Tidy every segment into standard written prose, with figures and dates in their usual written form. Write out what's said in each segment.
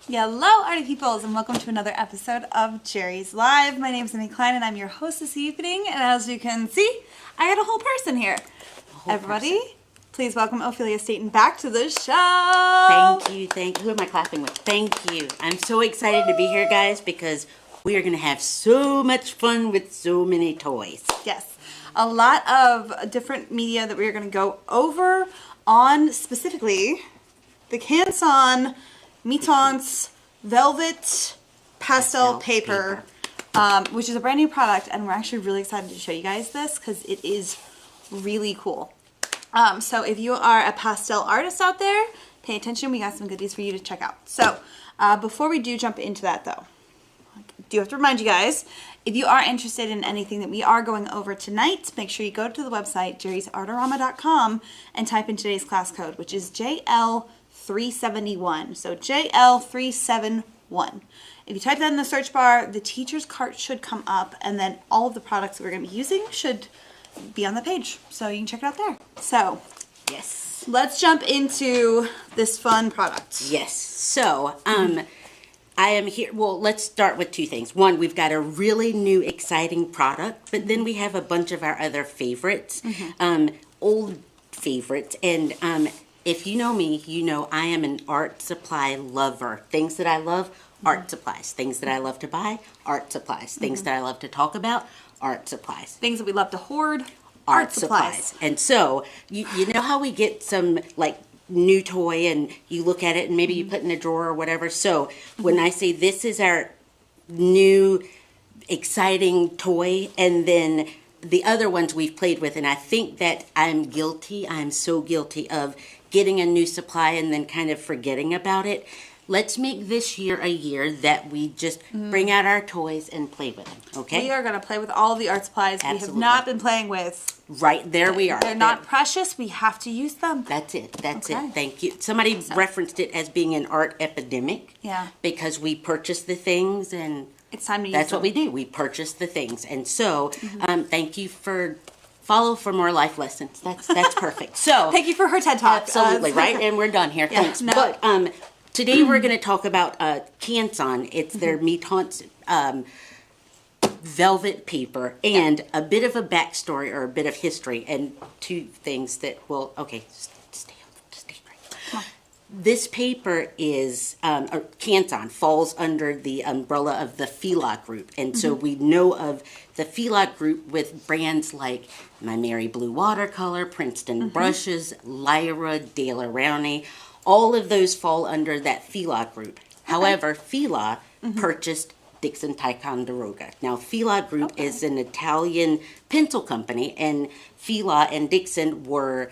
Hello, Arty Peoples, and welcome to another episode of Jerry's Live. My name is Emmy and I'm your host this evening. And as you can see, I got a whole person here. Everybody, please welcome Ophelia Staton back to the show. Thank you. Who am I clapping with? Thank you. I'm so excited to be here, guys, because we are going to have so much fun with so many toys. Yes, a lot of different media that we are going to go over on, specifically the Canson Mi-Teintes VELVET Pastel Paper, which is a brand new product, and we're actually really excited to show you guys this because it is really cool. So if you are a pastel artist out there, pay attention. We got some goodies for you to check out. So before we do jump into that, though, I do have to remind you guys, if you are interested in anything that we are going over tonight, make sure you go to the website JerrysArtarama.com and type in today's class code, which is JL371. So JL371. If you type that in the search bar, the teacher's cart should come up, and then all of the products that we're going to be using should be on the page. So you can check it out there. So, yes. Let's jump into this fun product. Yes. So, I am here. Well, let's start with two things. One, we've got a really new, exciting product, but then we have a bunch of our other favorites, old favorites. And if you know me, you know I am an art supply lover. Things that I love, art supplies. Things that I love to buy, art supplies. Things that I love to talk about, art supplies. Things that we love to hoard, art supplies. And so, you know how we get some, like, new toy and you look at it and maybe you put it in a drawer or whatever. So when I say this is our new exciting toy, and then the other ones we've played with, and I think that I'm so guilty of getting a new supply and then kind of forgetting about it. Let's make this year a year that we just bring out our toys and play with them, okay? We are going to play with all of the art supplies we have not been playing with. Right, there we are. They're not precious. We have to use them. That's it. That's it. Thank you. Somebody referenced it as being an art epidemic. Yeah. Because we purchase the things, and it's time to use that's them. what we do. We purchase the things. And so, thank you for... Follow for more life lessons. That's perfect. So thank you for her TED Talk. Absolutely, right? And we're done here. Yeah, Thanks. no. But today we're going to talk about Canson. It's their Mi-Teintes velvet paper, and a bit of a backstory or a bit of history, and two things that will, okay, stay right. This paper is, Canson falls under the umbrella of the Fila group, and so we know of the Fila group with brands like My Mary Blue Watercolor, Princeton Brushes, Lyra, Dale Rowney. All of those fall under that Fila group. However, Fila purchased Dixon Ticonderoga. Now, Fila Group is an Italian pencil company, and Fila and Dixon were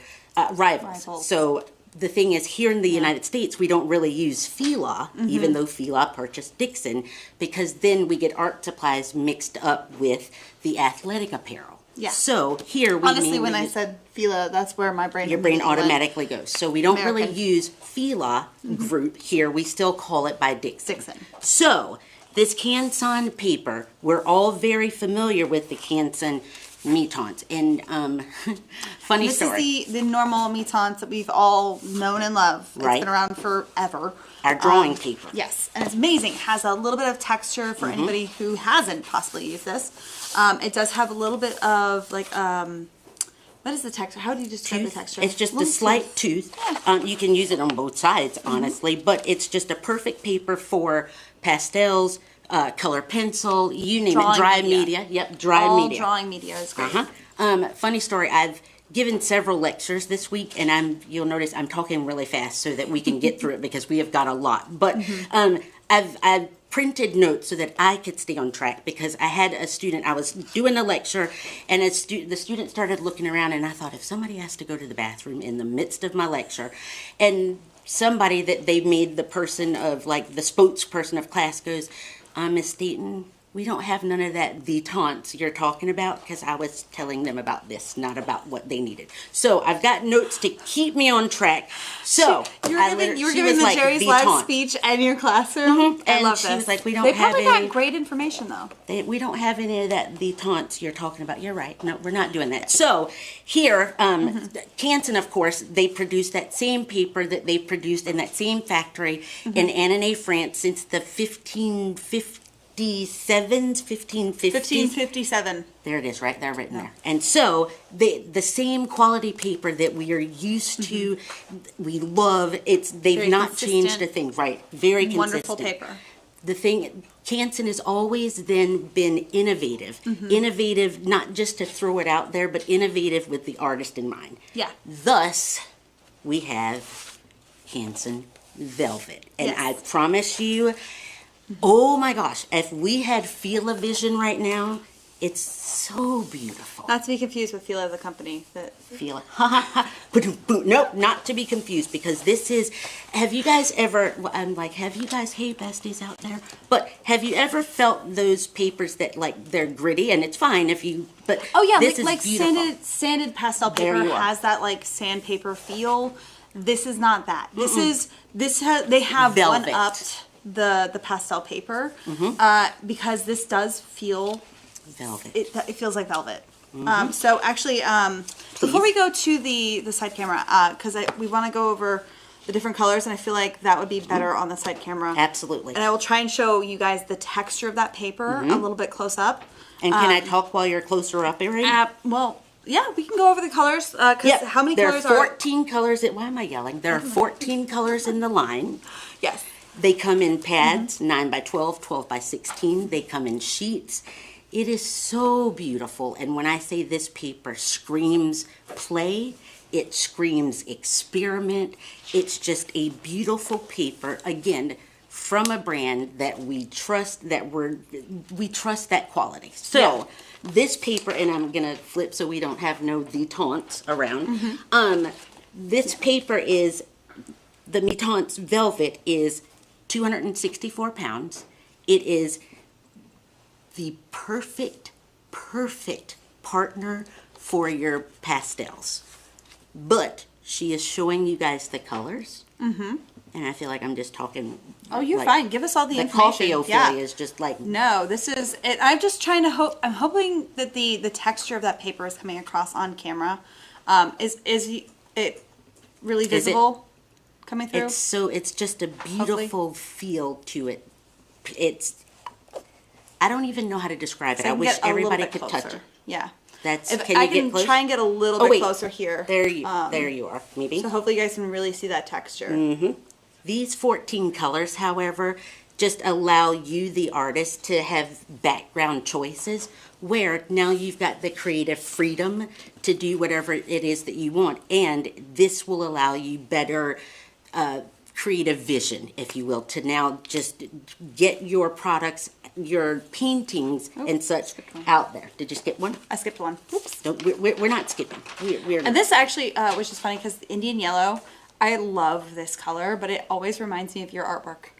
rivals. So the thing is, here in the United States, we don't really use Fila, even though Fila purchased Dixon, because then we get art supplies mixed up with the athletic apparel. Yeah. So here we honestly, when I said Fila, that's where my brain automatically goes. So we don't really use Fila Group here. We still call it by Dixon. So this Canson paper, we're all very familiar with the Canson Mi-Teintes. And funny story. This is the normal Mi-Teintes that we've all known and loved. It's been around forever. Our drawing paper. Yes, and it's amazing. It has a little bit of texture for anybody who hasn't possibly used this. It does have a little bit of, like, what is the texture? How do you describe the texture? It's just a slight tooth. Yeah. You can use it on both sides, honestly, but it's just a perfect paper for pastels, color pencil, you name it, dry media. Yep, dry media. All drawing media is great. Funny story, I've given several lectures this week, and you'll notice I'm talking really fast so that we can get through it because we have got a lot. But I've printed notes so that I could stay on track, because I had a student, I was doing a lecture, and the student started looking around, and I thought, if somebody has to go to the bathroom in the midst of my lecture, and somebody that they made the person of, like, the spokesperson of class goes, Miss Staton, we don't have none of that détente you're talking about, because I was telling them about this, not about what they needed. So I've got notes to keep me on track. So you were giving the Jerry's Live speech in your classroom. I love she this. was like, we don't They have probably any. got great information though. We don't have any of that détente you're talking about. You're right. No, we're not doing that. So here, Canson, of course, they produce that same paper that they produced in that same factory in Annonay, France since the 1557. There it is, right there, written there. And so the same quality paper that we are used to, we love. They've Very not consistent. changed a thing, right? Very consistent. Wonderful paper. The thing, Canson has always then been innovative. Innovative, not just to throw it out there, but innovative with the artist in mind. Yeah. Thus, we have Canson Velvet. And Yes. I promise you, oh my gosh, if we had Feel-O-Vision right now, it's so beautiful. Not to be confused with Fila, the company. Feel it. Nope, not to be confused, because this is, have you guys ever, I'm like, have you guys, hey besties out there, but have you ever felt those papers that like, they're gritty, and it's fine if you, but Oh yeah, this like is beautiful. sanded pastel There paper you are. has that like sandpaper feel. This is not that. They have Velvet. one-upped the pastel paper because this does feel Velvet. it feels like velvet. So actually, before we go to the side camera, because we want to go over the different colors, and I feel like that would be better on the side camera. Absolutely. And I will try and show you guys the texture of that paper a little bit close up. And can I talk while you're closer up, Erin? Well, yeah, we can go over the colors. Because how many colors there are are 14 colors. Why am I yelling? There are 14 colors in the line. Yes. They come in pads, 9 by 12, 12 by 16. They come in sheets. It is so beautiful. And when I say this paper screams play, it screams experiment. It's just a beautiful paper. Again, from a brand that we trust, we trust that quality. So this paper, and I'm gonna flip so we don't have no détente around. This paper is, the Mi-Teintes Velvet is 264 pounds. It is the perfect partner for your pastels. But she is showing you guys the colors. And I feel like I'm just talking. Oh, you're like, fine. Give us all the the information. coffee Ophelia is just like. No, this is it. I'm just trying to hope. I'm hoping that the texture of that paper is coming across on camera. Is it really visible coming through? It's just a beautiful feel to it. I don't even know how to describe it. I wish everybody could touch it. Yeah. That's. If Can I you can get close? try and get a little bit closer here. There you are. Maybe. So hopefully you guys can really see that texture. These 14 colors, however, just allow you, the artist, to have background choices where now you've got the creative freedom to do whatever it is that you want. And this will allow you better creative vision, if you will, to now just get your products, your paintings and such out there. Did you skip one? I skipped one. Oops. No, we're not skipping. We're And this actually, which is funny because the Indian yellow, I love this color, but it always reminds me of your artwork.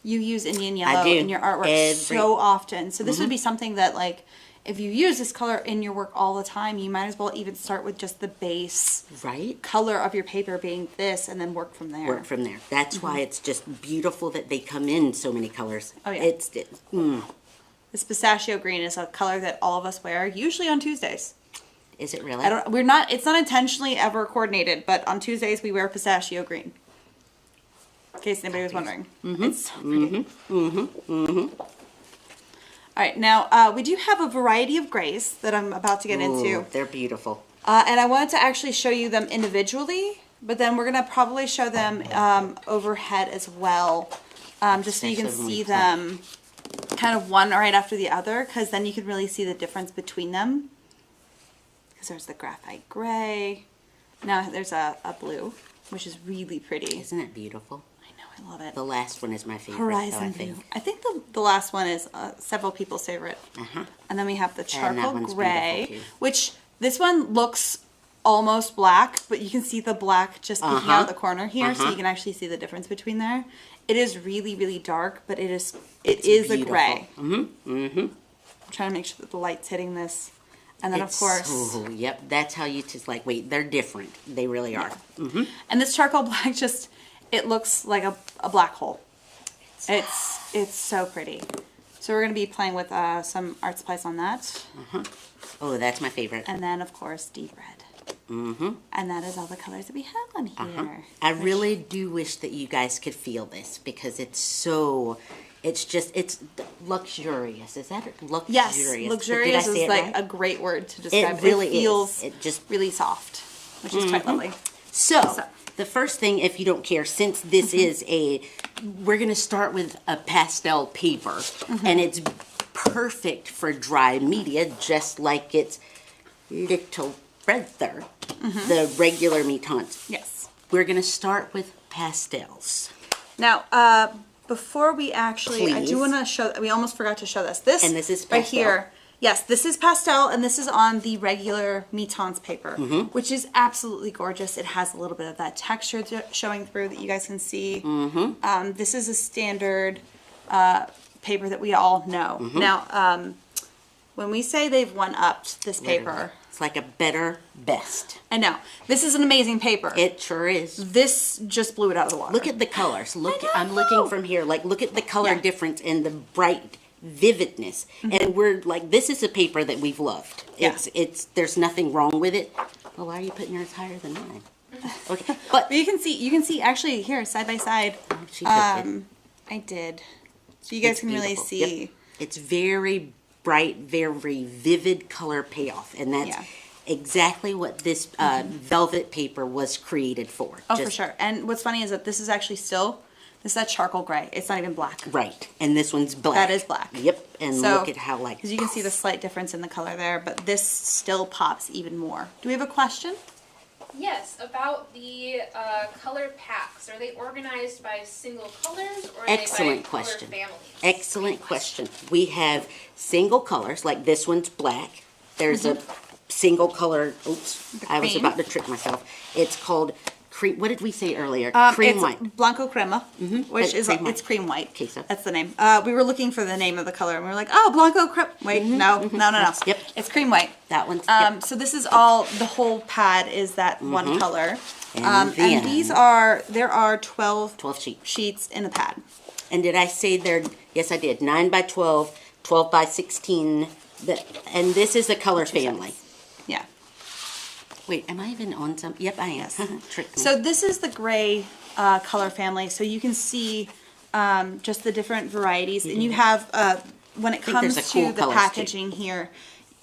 You use Indian yellow in your artwork so often. So this would be something that, like, if you use this color in your work all the time, you might as well even start with just the base color of your paper being this and then work from there. Work from there. That's why it's just beautiful that they come in so many colors. Oh, yeah. This pistachio green is a color that all of us wear, usually on Tuesdays. Is it really? It's not intentionally ever coordinated, but on Tuesdays we wear pistachio green. In case anybody was wondering. It's so pretty. All right, now we do have a variety of grays that I'm about to get into. They're beautiful. And I wanted to actually show you them individually, but then we're going to probably show them overhead as well, just so you can see them kind of one right after the other, because then you can really see the difference between them. Because there's the graphite gray. Now there's a blue, which is really pretty. Isn't it beautiful? I love it. The last one is my favorite. Horizon blue. I think the last one is several people's favorite. And then we have the charcoal gray, which this one looks almost black, but you can see the black just peeking out of the corner here, so you can actually see the difference between there. It is really, really dark, but it is a gray. I'm trying to make sure that the light's hitting this. And then, of course... Oh, yep, that's how you just like, wait, they're different. They really are. Yeah. And this charcoal black just, it looks like a black hole. It's so pretty. So we're going to be playing with some art supplies on that. Oh, that's my favorite. And then, of course, deep red. And that is all the colors that we have on here. I really do wish that you guys could feel this because it's so... It's luxurious. Is that luxurious? Yes, luxurious is like a great word to describe. It really feels is. It just really soft, which is quite lovely. So, the first thing, if you don't care, since this is we're going to start with a pastel paper, and it's perfect for dry media, just like its little brother, the regular Mi-Teintes. Yes. We're going to start with pastels. Now, before we actually, I Please. do want to show, we almost forgot to show this. This is right pastel. here. Yes, this is pastel, and this is on the regular Mi-Teintes paper, which is absolutely gorgeous. It has a little bit of that texture showing through that you guys can see. This is a standard paper that we all know. Now, when we say they've one-upped this paper... It's like a better best. I know. This is an amazing paper. It sure is. This just blew it out of the water. Look at the colors. I'm looking from here. Like, look at the color difference and the bright vividness. And we're like, this is a paper that we've loved. There's nothing wrong with it. Well, why are you putting yours higher than mine? Okay, but you can see actually here side by side. Oh, she took it. I did, so you guys can really see. Yep. It's very bright, very vivid color payoff, and that's exactly what this velvet paper was created for. Oh, for sure. And what's funny is that this is actually still, this is that charcoal gray. It's not even black. Right, and this one's black. That is black. Yep, and so, look at how like... Because you can see the slight difference in the color there, but this still pops even more. Do we have a question? Yes, about the color packs. Are they organized by single colors or are Excellent they by question. color families? Excellent question. We have single colors, like this one's black. There's a single color, oops, I was about to trick myself. It's called cream, what did we say earlier? Cream it's white. Blanco Crema, which is, cream white. it's cream white. Okay, so. That's the name. We were looking for the name of the color and we were like, oh, Blanco Crema. Wait, no. Yep. It's cream white. That one's, So this is all, the whole pad is that one color. And and these there are 12 sheets in a pad. And did I say they're, yes I did, 9 by 12, 12 by 16, and this is the color family. Yeah. Wait, am I even on some? Yep, I am. Yes. Tricked me. So this is the gray color family. So you can see just the different varieties. And you have, when it comes to the packaging here,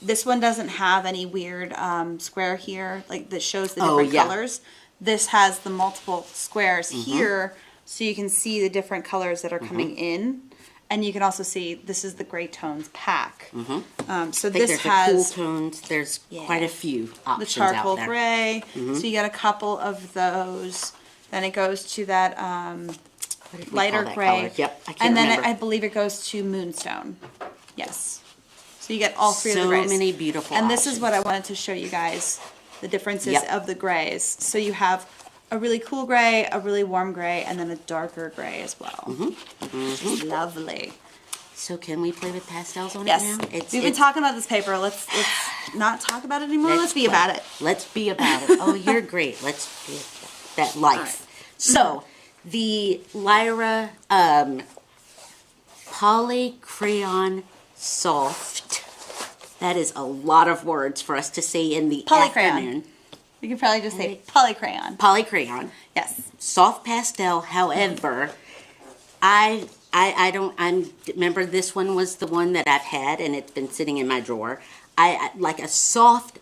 this one doesn't have any weird square here, like that shows the different colors. This has the multiple squares here, so you can see the different colors that are coming in. And you can also see this is the gray tones pack. So this has the cool tones. There's quite a few options the charcoal out there. gray. So you get a couple of those. Then it goes to that lighter gray. Yep, I can't and then remember. I believe it goes to moonstone. Yes. So you get all three of the So grays. many beautiful And this is options. what I wanted to show you guys, the differences of the grays. So you have a really cool gray, a really warm gray, and then a darker gray as well. Which is lovely. So can we play with pastels on Yes. it now? We've been talking about this paper. Let's not talk about it anymore. Let's be about it. Let's be about it. Oh, you're great. Let's be that life. Right. So the Lyra Poly Crayon Soft. That is a lot of words for us to say in the afternoon. You could probably just say polycrayon. Polycrayon. Yes. Soft pastel, however, I remember this one was the one that I've had and it's been sitting in my drawer. I like a soft,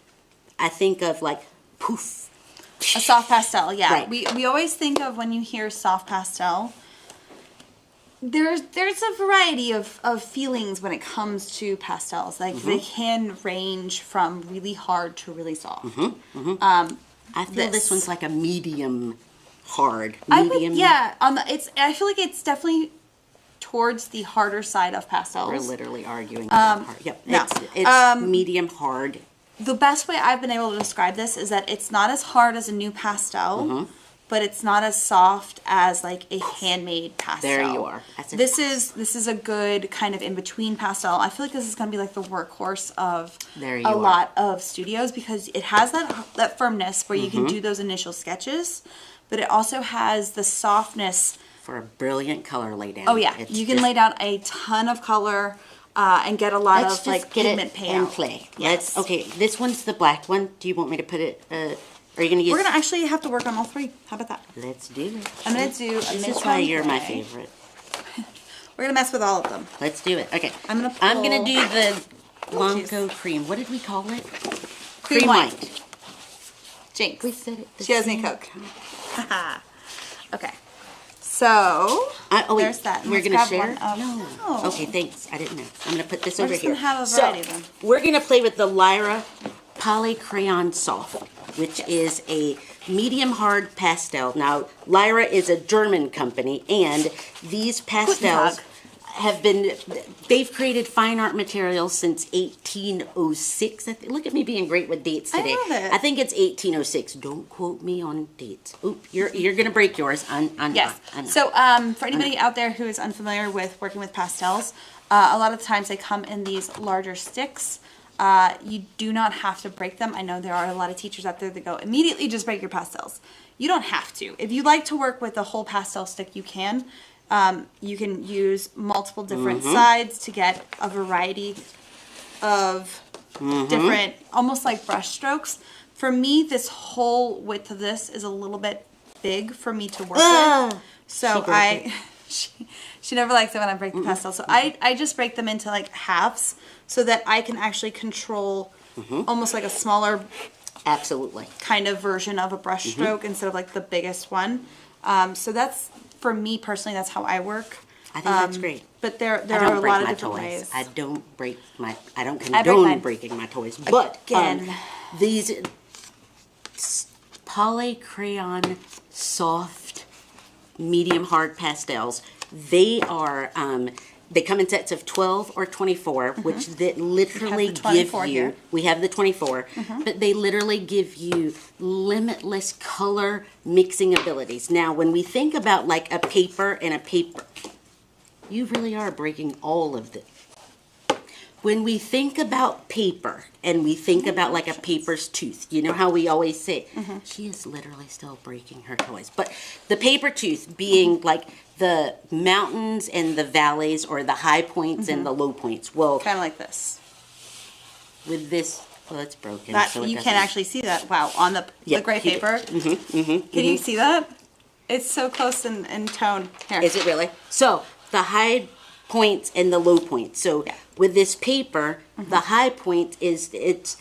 I think of like poof. A soft pastel, yeah. Right. We always think of when you hear soft pastel, there's a variety of feelings when it comes to pastels. Like they can range from really hard to really soft. I feel this one's like a medium hard. Medium. I feel like it's definitely towards the harder side of pastels. We're literally arguing about hard. Yep. no. It's medium hard. The best way I've been able to describe this is that it's not as hard as a new pastel, but it's not as soft as like a handmade pastel. There you are. This is a good kind of in between pastel. I feel like this is going to be like the workhorse of a lot of studios because it has that firmness where you can do those initial sketches, but it also has the softness for a brilliant color laydown. Oh yeah, you can lay down a ton of color and get a lot of like pigment payout. And play. Yes. Okay, this one's the black one. Do you want me to put it? Are you gonna use? We're gonna actually have to work on all three. How about that? Let's do it. I'm gonna do. This is why you're my favorite. We're gonna mess with all of them. Let's do it. Okay. I'm gonna do the Blanco cream. What did we call it? Cream white. Jinx. We said it. She has me Coke. Okay. So there's that. We're gonna share. No. Okay, thanks. I didn't know. I'm gonna put this over here. We're just gonna have a variety of them. We're gonna play with the Lyra Poly Crayon Soft, which is a medium hard pastel. Now, Lyra is a German company, and these pastels they've created fine art materials since 1806. Look at me being great with dates today. I love it. I think it's 1806. Don't quote me on dates. Oop, you're gonna break yours. Yes. So, for anybody out there who is unfamiliar with working with pastels, a lot of times they come in these larger sticks. You do not have to break them. I know there are a lot of teachers out there that go, immediately just break your pastels. You don't have to. If you like to work with a whole pastel stick, you can. You can use multiple different sides to get a variety of different, almost like brush strokes. For me, this whole width of this is a little bit big for me to work with. So she never likes it when I break the pastel. So I just break them into like halves so that I can actually control almost like a smaller kind of version of a brush stroke instead of like the biggest one. So that's, for me personally, that's how I work. I think that's great. But there are a lot of different ways. I don't condone breaking my toys. But these Poly Crayon Soft medium hard pastels, they are they come in sets of 12 or 24, which that literally give you, we have the 24, but they literally give you limitless color mixing abilities. Now, when we think about like a paper and a paper, you really are breaking all of them. When we think about paper and we think about like a paper's tooth, you know how we always say, she is literally still breaking her toys. But the paper tooth being like the mountains and the valleys, or the high points and the low points. Well, kind of like this. With this, well, it's broken. So you can actually see that. Wow, on the gray paper. Can you see that? It's so close in tone. Here. Is it really? So the high points and the low points. So with this paper, the high point is it's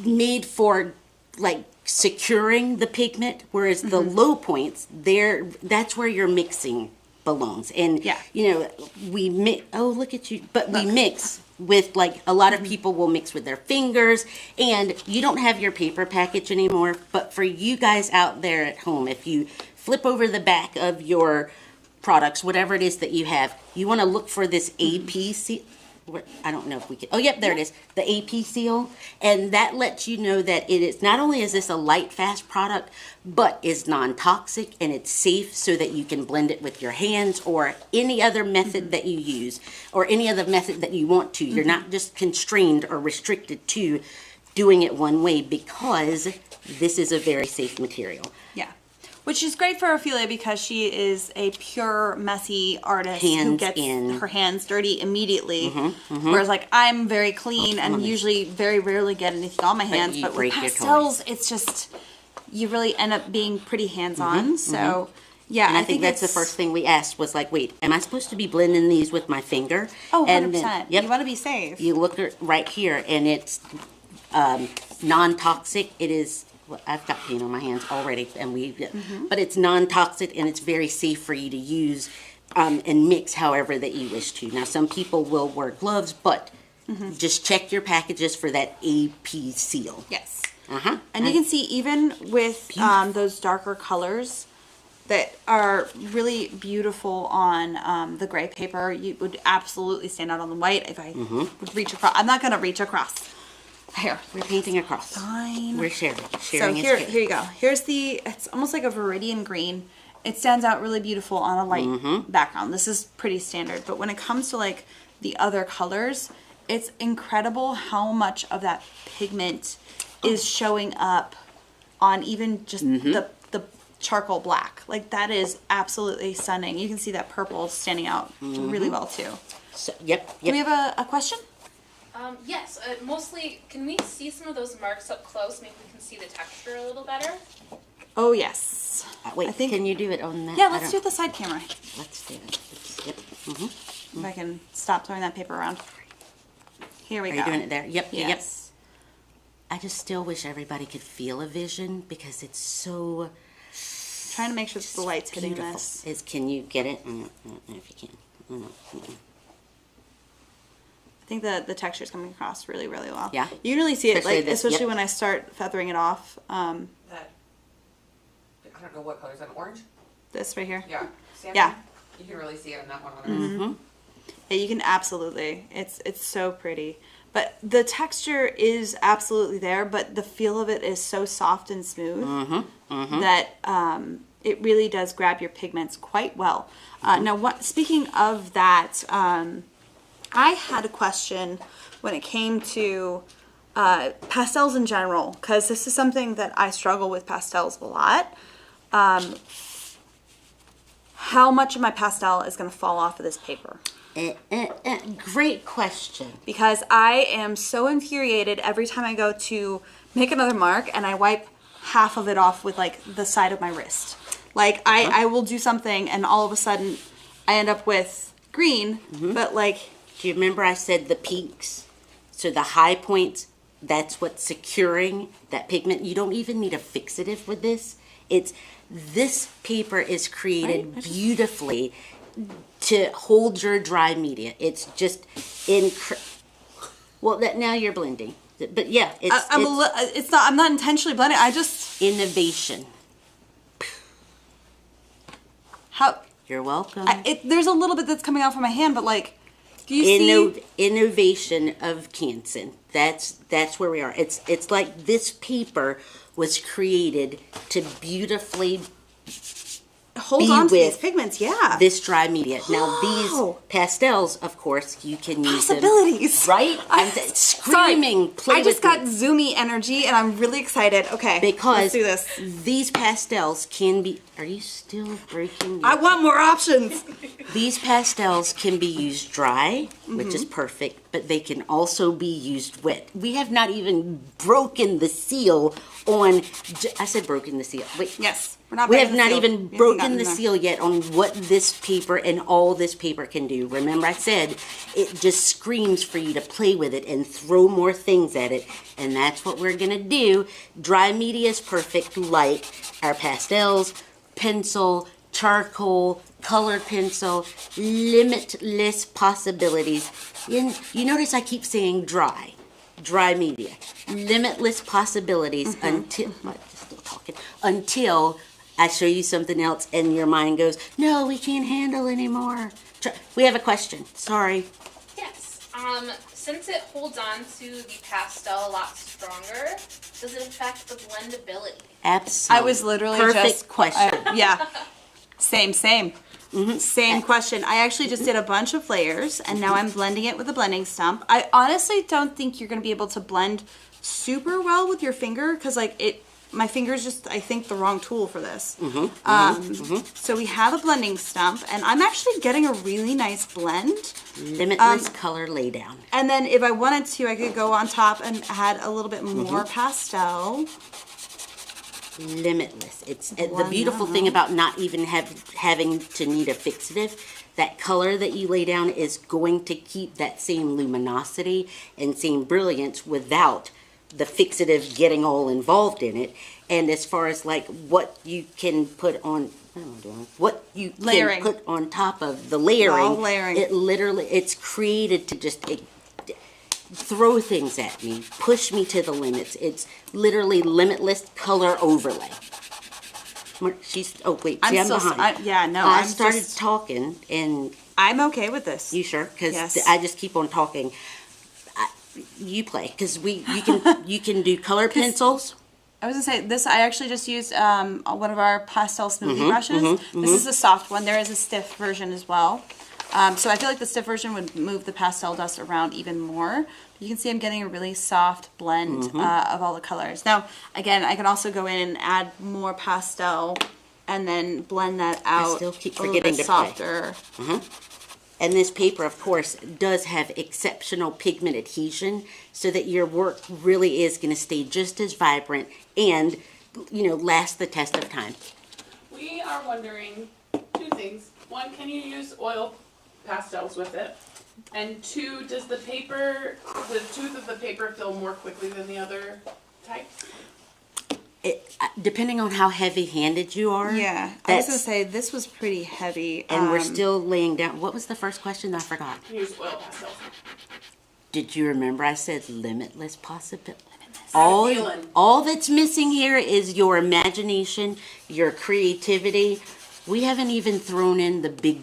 made for like securing the pigment, whereas the low points, that's where your mixing belongs. And you know, we mix. Oh, look at you! But we mix with, like, a lot of people will mix with their fingers, and you don't have your paper package anymore. But for you guys out there at home, if you flip over the back of your products, whatever it is that you have, you want to look for this AP seal. I don't know if we can. Oh, yep, there it is. The AP seal. And that lets you know that it is, not only is this a light, fast product, but is non-toxic and it's safe, so that you can blend it with your hands or any other method that you use, or any other method that you want to. You're not just constrained or restricted to doing it one way, because this is a very safe material. Yeah. Which is great for Ophelia, because she is a pure, messy artist who gets her hands dirty immediately. Whereas, like, I'm very clean and usually very rarely get anything on my hands. But with pastels, it's just, you really end up being pretty hands-on. So, yeah. And I think that's the first thing we asked was, like, wait, am I supposed to be blending these with my finger? Oh, 100%. Then, you want to be safe. You look right here, and it's non-toxic. It is... I've got paint on my hands already, and but it's non-toxic and it's very safe for you to use and mix however that you wish to. Now, some people will wear gloves, but just check your packages for that AP seal. Yes. And you can see, even with those darker colors that are really beautiful on the gray paper, you would absolutely stand out on the white. If I would reach across, I'm not going to reach across. Here. We're painting across. Fine. We're sharing. So Sharing here is good. you go. Here's it's almost like a viridian green. It stands out really beautiful on a light background. This is pretty standard, but when it comes to like the other colors, it's incredible how much of that pigment is showing up on even just the charcoal black. Like that is absolutely stunning. You can see that purple standing out really well too. So, yep. Do we have a question? Yes, mostly, can we see some of those marks up close? Maybe we can see the texture a little better. Oh yes. Wait, I think, can you do it on that? yeah, let's do it the side camera. Let's do it. Yep. If I can stop throwing that paper around. Here we Are go. you doing it there? Yep. Yes. Yep. I just still wish everybody could feel a vision because it's so Trying to make sure the light's hitting beautiful. this. Can you get it? I don't know if you can. I think the texture's coming across really, really well. Yeah. You can really see it, Especially like, this- especially yep. when I start feathering it off. That, I don't know what color is that, orange? This right here. Yeah. Salmon? Yeah. You can really see it on that one. On ours. Yeah, you can absolutely. It's so pretty. But the texture is absolutely there, but the feel of it is so soft and smooth that it really does grab your pigments quite well. Now, speaking of that, I had a question when it came to pastels in general, because this is something that I struggle with pastels a lot. How much of my pastel is going to fall off of this paper? Great question. Because I am so infuriated every time I go to make another mark and I wipe half of it off with like the side of my wrist. Like I will do something and all of a sudden I end up with green, but like... Do you remember I said the peaks? So the high points, that's what's securing that pigment. You don't even need a fixative with this. This paper is created beautifully to hold your dry media. It's just well, now you're blending, but yeah, I'm not intentionally blending. I just innovation. You're welcome. There's a little bit that's coming off of my hand, but like, do you see innovation of Canson? That's where we are. It's like this paper was created to beautifully hold on to these pigments, yeah. This dry media. Now these pastels, of course, you can use possibilities, them, right? I'm screaming. Sorry, I just got zoomy energy, and I'm really excited. Okay, because let's do this. These pastels can be. Are you still breaking? I want more options. These pastels can be used dry, which is perfect, but they can also be used wet. We have not even broken the seal on. I said broken the seal. Wait. Yes. We have not even broken the seal yet on what this paper and all this paper can do. Remember I said it just screams for you to play with it and throw more things at it. And that's what we're going to do. Dry media is perfect, like our pastels, pencil, charcoal, colored pencil, limitless possibilities. You notice I keep saying dry media. Limitless possibilities until I show you something else and your mind goes, no, we can't handle anymore. We have a question. Sorry. Yes. Since it holds on to the pastel a lot stronger, does it affect the blendability? Absolutely. I was literally perfect question. Yeah. Same. Same question. I actually just did a bunch of layers and now I'm blending it with a blending stump. I honestly don't think you're going to be able to blend super well with your finger because like my finger's just, I think, the wrong tool for this. So we have a blending stump, and I'm actually getting a really nice blend. Limitless color laydown. And then if I wanted to, I could go on top and add a little bit more pastel. Limitless. It's the beautiful thing about not even having to need a fixative. That color that you lay down is going to keep that same luminosity and same brilliance without the fixative getting all involved in it. And as far as like what you can put on, what you can put on top of the layering, it's created to just throw things at me, push me to the limits. It's literally limitless color overlay. I'm behind. I started talking and I'm okay with this. you sure? Because yes. I just keep on talking. you play, because you can do color pencils. I was gonna say this. I actually just used one of our pastel smoothie brushes. This is a soft one. There is a stiff version as well. So I feel like the stiff version would move the pastel dust around even more. You can see I'm getting a really soft blend of all the colors. Now, again, I can also go in and add more pastel and then blend that out. I still keep a little forgetting bit to play. softer. And this paper, of course, does have exceptional pigment adhesion, so that your work really is going to stay just as vibrant and, you know, last the test of time. We are wondering two things. One, can you use oil pastels with it? And two, does the paper, the tooth of the paper fill more quickly than the other types? Depending on how heavy-handed you are. Yeah, I was gonna say this was pretty heavy. And we're still laying down. What was the first question? I forgot. Can you use oil pastels? Did you remember I said limitless possibility? Feeling. All that's missing here is your imagination, your creativity. We haven't even thrown in the big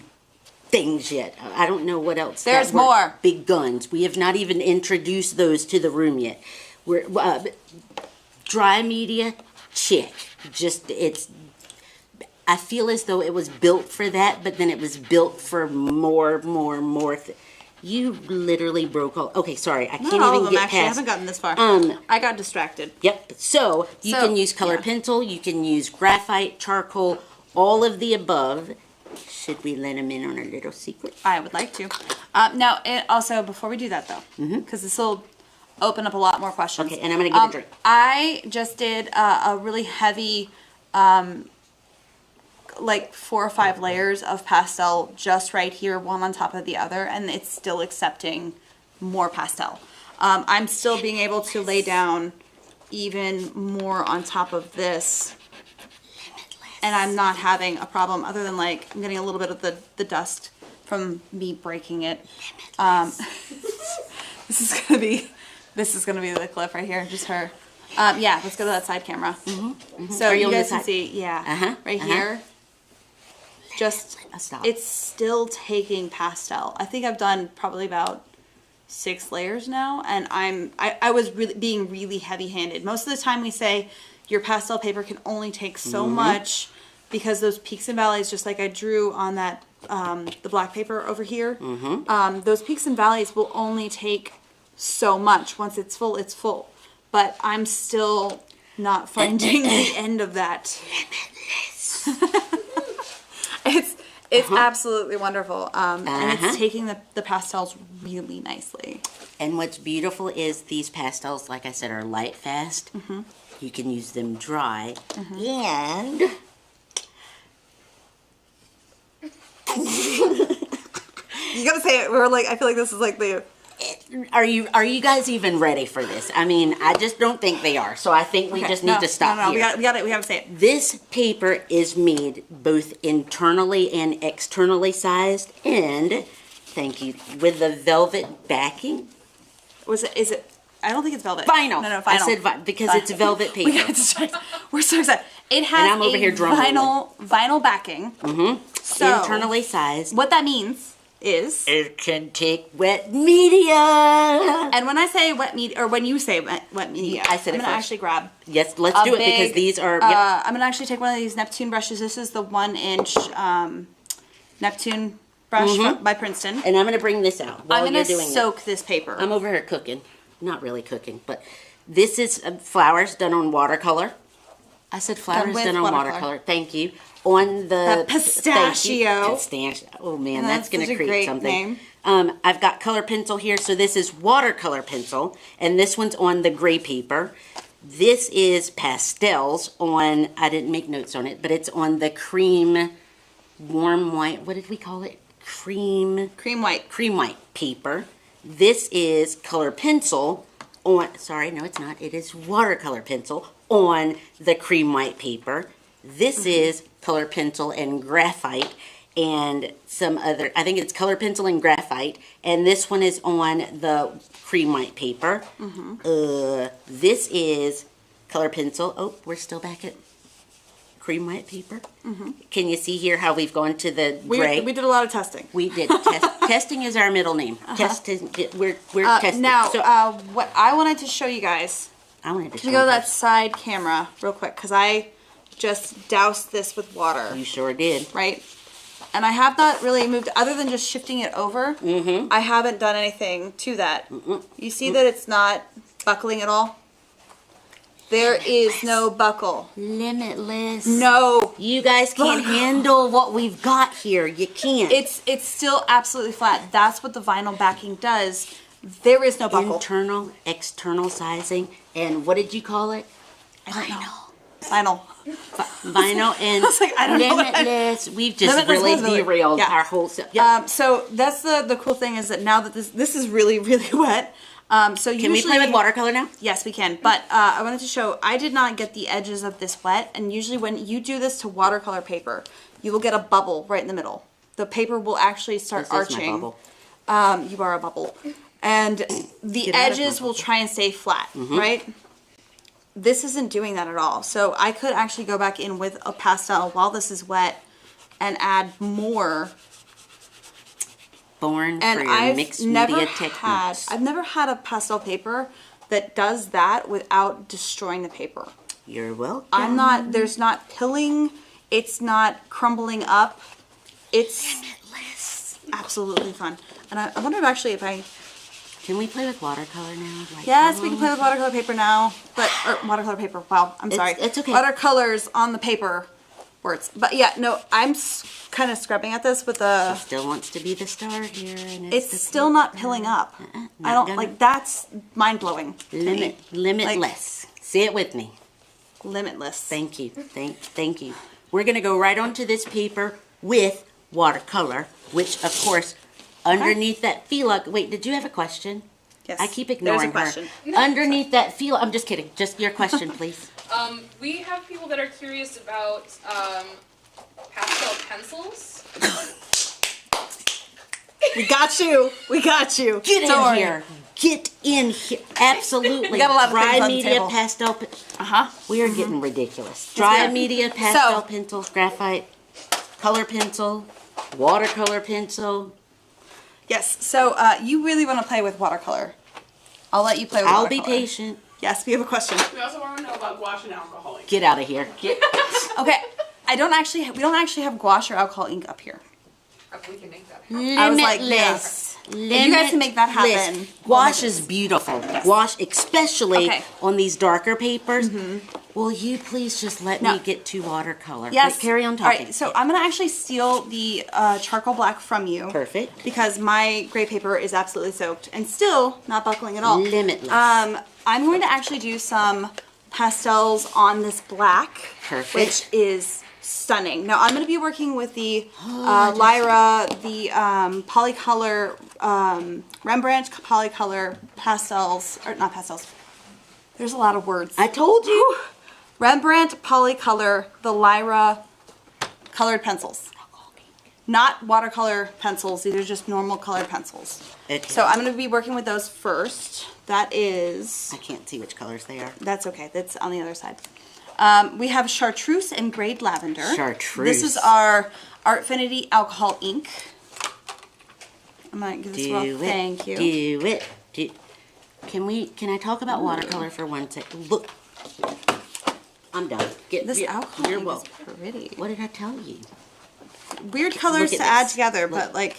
things yet. I don't know what else. There's more. Big guns. We have not even introduced those to the room yet. We're dry media, check. Just I feel as though it was built for that, but then it was built for more. You literally broke all. Okay, sorry, I Not can't all even of them, get actually. I past. haven't gotten this far. I got distracted. Yep. So you So, can use color yeah. pencil. You can use graphite, charcoal, all of the above. Should we let them in on a little secret? I would like to. Now, also, before we do that, though, because this will open up a lot more questions. Okay, and I'm going to get a drink. I just did a really heavy, like 4 or 5 layers of pastel just right here, one on top of the other, and it's still accepting more pastel. I'm still being able to lay down even more on top of this, and I'm not having a problem other than like I'm getting a little bit of the dust from me breaking it. This is gonna be the clip right here, just her. Yeah, let's go to that side camera. So Are you you on guys the can side? see, right here. Just Stop. it's still taking pastel. I think I've done probably about 6 layers now, and I was really being really heavy-handed. Most of the time we say your pastel paper can only take so much because those peaks and valleys, just like I drew on that the black paper over here, those peaks and valleys will only take so much. Once it's full, it's full. But I'm still not finding the end of that. It's absolutely wonderful, and it's taking the pastels really nicely. And what's beautiful is these pastels, like I said, are light fast. You can use them dry. And You gotta say it. We're like, I feel like this is like the. are you guys even ready for this? I mean, I just don't think they are. So I think we just need to stop No, here. we gotta say it. This paper is made both internally and externally sized, and thank you, with the velvet backing. Is it? I don't think it's velvet. Vinyl. No, vinyl. I said because it's velvet paper. We're so excited. It has And I'm over here drum vinyl backing. So Internally sized. what that means is, It can take wet media. and when I say wet media, or when you say wet media, I said I'm it gonna first. actually grab. Yes, let's do it because big, these are. I'm gonna actually take one of these Neptune brushes. This is the 1-inch Neptune brush by Princeton. And I'm going to bring this out while I'm gonna you're doing soak this paper. I'm over here cooking. Not really cooking, but this is flowers done on watercolor. I said flowers with done on watercolor. watercolor. Thank you. On the That pistachio. Pistachio. Oh man, That's that's going such to a create great something. name. I've got color pencil here, so this is watercolor pencil, and this one's on the gray paper. This is pastels on. I didn't make notes on it, but it's on the cream, warm white. What did we call it? Cream white paper. This is color pencil on, sorry, no it's not. It is watercolor pencil on the cream white paper. This is color pencil and graphite and some other, I think it's color pencil and graphite. And this one is on the cream white paper. This is color pencil. Oh, we're still back at cream white paper. Can you see here how we've gone to the gray? We did a lot of testing. We did. Testing is our middle name. Testing. We're testing. Now, So, what I wanted to show you guys, I wanted to show we go to you that side camera real quick, because I just doused this with water, You sure did. right? And I have not really moved, other than just shifting it over. I haven't done anything to that. You see that it's not buckling at all? There is no buckle. Limitless. No. You guys can't handle what we've got here. You can't. It's still absolutely flat. That's what the vinyl backing does. There is no buckle. Internal, external sizing, and what did you call it? Vinyl. Vinyl and was like, I don't know what limitless. We've just Limitless really possibility. derailed Yeah. our whole stuff. Yeah. So that's the cool thing, is that now that this is really, really wet. So Can we play with watercolor now? Yes, we can. But I wanted to show, I did not get the edges of this wet. And usually when you do this to watercolor paper, you will get a bubble right in the middle. The paper will actually start This is my arching. bubble. You are a bubble. And the Get out of my edges will try and stay flat, right? This isn't doing that at all. So I could actually go back in with a pastel while this is wet and add more. Born And for your I've mixed never media had, techniques. I've never had a pastel paper that does that without destroying the paper. You're welcome. I'm not, there's not pilling, it's not crumbling up. It's Limitless. absolutely fun. And I wonder if I, Can we play with watercolor now? Like, yes, we can play with watercolor paper now, but, or watercolor paper, wow, I'm sorry. It's okay. Watercolors on the paper words. But yeah, no, I'm kind of scrubbing at this with a, Still wants to be the star here, and it's the still not pilling up. I not don't, gonna- like, that's mind-blowing to me. limitless. Say it with me. Limitless. Thank you. Thank you. We're gonna go right onto this paper with watercolor, which of course, underneath that feel. Wait, did you have a question? Yes. I keep There's ignoring a question. her. Underneath that feel. I'm just kidding. Just your question, please. We have people that are curious about pastel pencils. We got you. We got you. Get Don't in worry. here. Get in here. Absolutely. We got a lot of Dry things on the media, table. pastel. Uh-huh. We are getting ridiculous. Dry go. media, pastel So- pencils, graphite, color pencil, watercolor pencil. Yes. So you really want to play with watercolor. I'll let you play with I'll be watercolor. patient. Yes, we have a question. We also want to know about gouache and alcohol ink. Get out of here. Okay. We don't actually have gouache or alcohol ink up here. We can make that. I was like, Limitless. you guys can make that happen, Limitless. Gouache is beautiful. Gouache, especially Okay. on these darker papers. Will you please just let No. me get to watercolor? Yes. Wait, carry on All talking. right. So I'm gonna actually steal the charcoal black from you. Perfect. Because my gray paper is absolutely soaked and still not buckling at all. Limitless. I'm going to actually do some pastels on this black, Perfect. which is stunning. Now I'm going to be working with the Lyra, the polycolor, Rembrandt polycolor pastels, or not pastels. There's a lot of words. I told you. Rembrandt polycolor, the Lyra colored pencils. Not watercolor pencils, these are just normal colored pencils. Okay. So I'm going to be working with those first. That is, I can't see which colors they are. that's okay, that's on the other side. We have chartreuse and grade lavender. Chartreuse. This is our Artfinity alcohol ink. I'm going to give this Do one, it. thank you. Do it. Can I talk about watercolor for 1 second? Look. I'm done. This alcohol You're ink welcome. is pretty. What did I tell you? Weird colors Look to at add this. together, Look, but like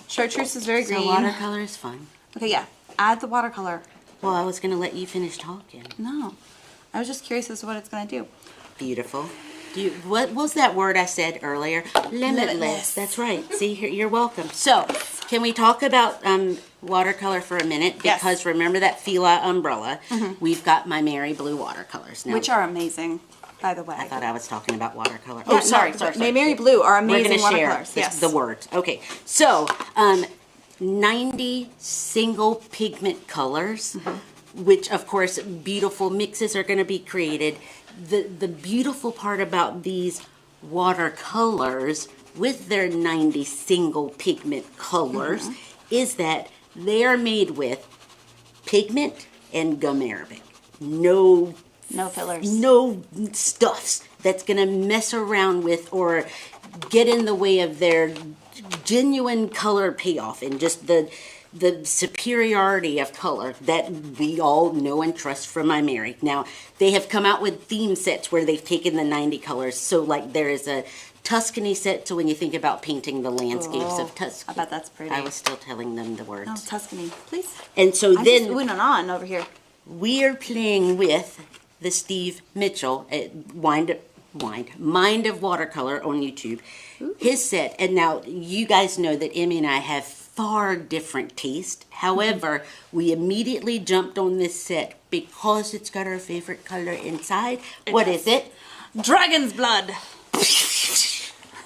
chartreuse is very So green. watercolor is fun. Okay, yeah. Add the watercolor. Well, I was going to let you finish talking. No. I was just curious as to what it's going to do. Beautiful. What was that word I said earlier? Limitless. That's right. See, you're welcome. So, can we talk about watercolor for a minute? Yes. Because remember that Fila umbrella? We've got my Mary Blue watercolors now. Which are amazing, by the way. I thought I was talking about watercolor. Yeah, Oh, sorry, no, sorry. but Mary Blue are We're amazing going to share watercolors. Yes. the words. Okay, so 90 single pigment colors, which of course beautiful mixes are going to be created. The beautiful part about these watercolors with their 90 single pigment colors is that they are made with pigment and gum arabic. No No fillers. no stuffs that's going to mess around with or get in the way of their genuine color payoff and just the superiority of color that we all know and trust from my Mary. Now, they have come out with theme sets where they've taken the 90 colors. So, like, there is a Tuscany set, so when you think about painting the landscapes of Tuscany. I bet that's pretty. I was still telling them the words. No, Tuscany, please. And so I'm then just oohing and on over here. we are playing with the Steve Mitchell Mind of Watercolor on YouTube. Ooh. His set, and now you guys know that Emmy and I have far different taste. However, we immediately jumped on this set because it's got our favorite color inside. What is it? Dragon's blood.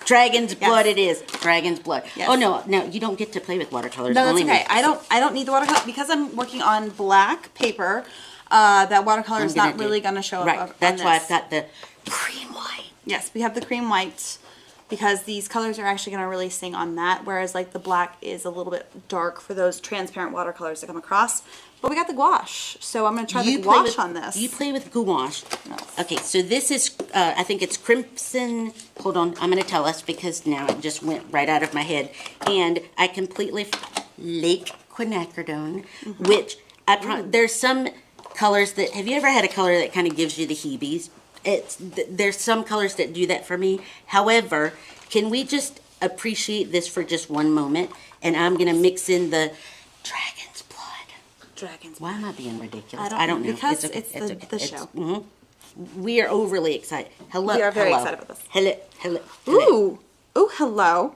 Dragon's blood it is. Dragon's blood. Yes. Oh no, you don't get to play with watercolors. No, that's Only okay. me. I don't need the watercolor because I'm working on black paper. That watercolor is not really going to show up. Right. That's on why this. I've got the cream white. Yes, we have the cream white because these colors are actually going to really sing on that, whereas like the black is a little bit dark for those transparent watercolors that come across. But we got the gouache, so I'm going to try the gouache on this. You play with gouache. Yes. Okay, so this is, I think it's Crimson. Hold on, I'm going to tell us because now it just went right out of my head. And I completely, Lake Quinacridone, which, there's some colors that, have you ever had a color that kind of gives you the heebies? There's some colors that do that for me. However, can we just appreciate this for just one moment? And I'm going to mix in the Dragon's Blood. Dragon's Why am I being ridiculous? I don't know. know. Because okay. it's the show. We are overly excited. Hello. We are very hello. excited about this. Hello. Ooh. Ooh, hello.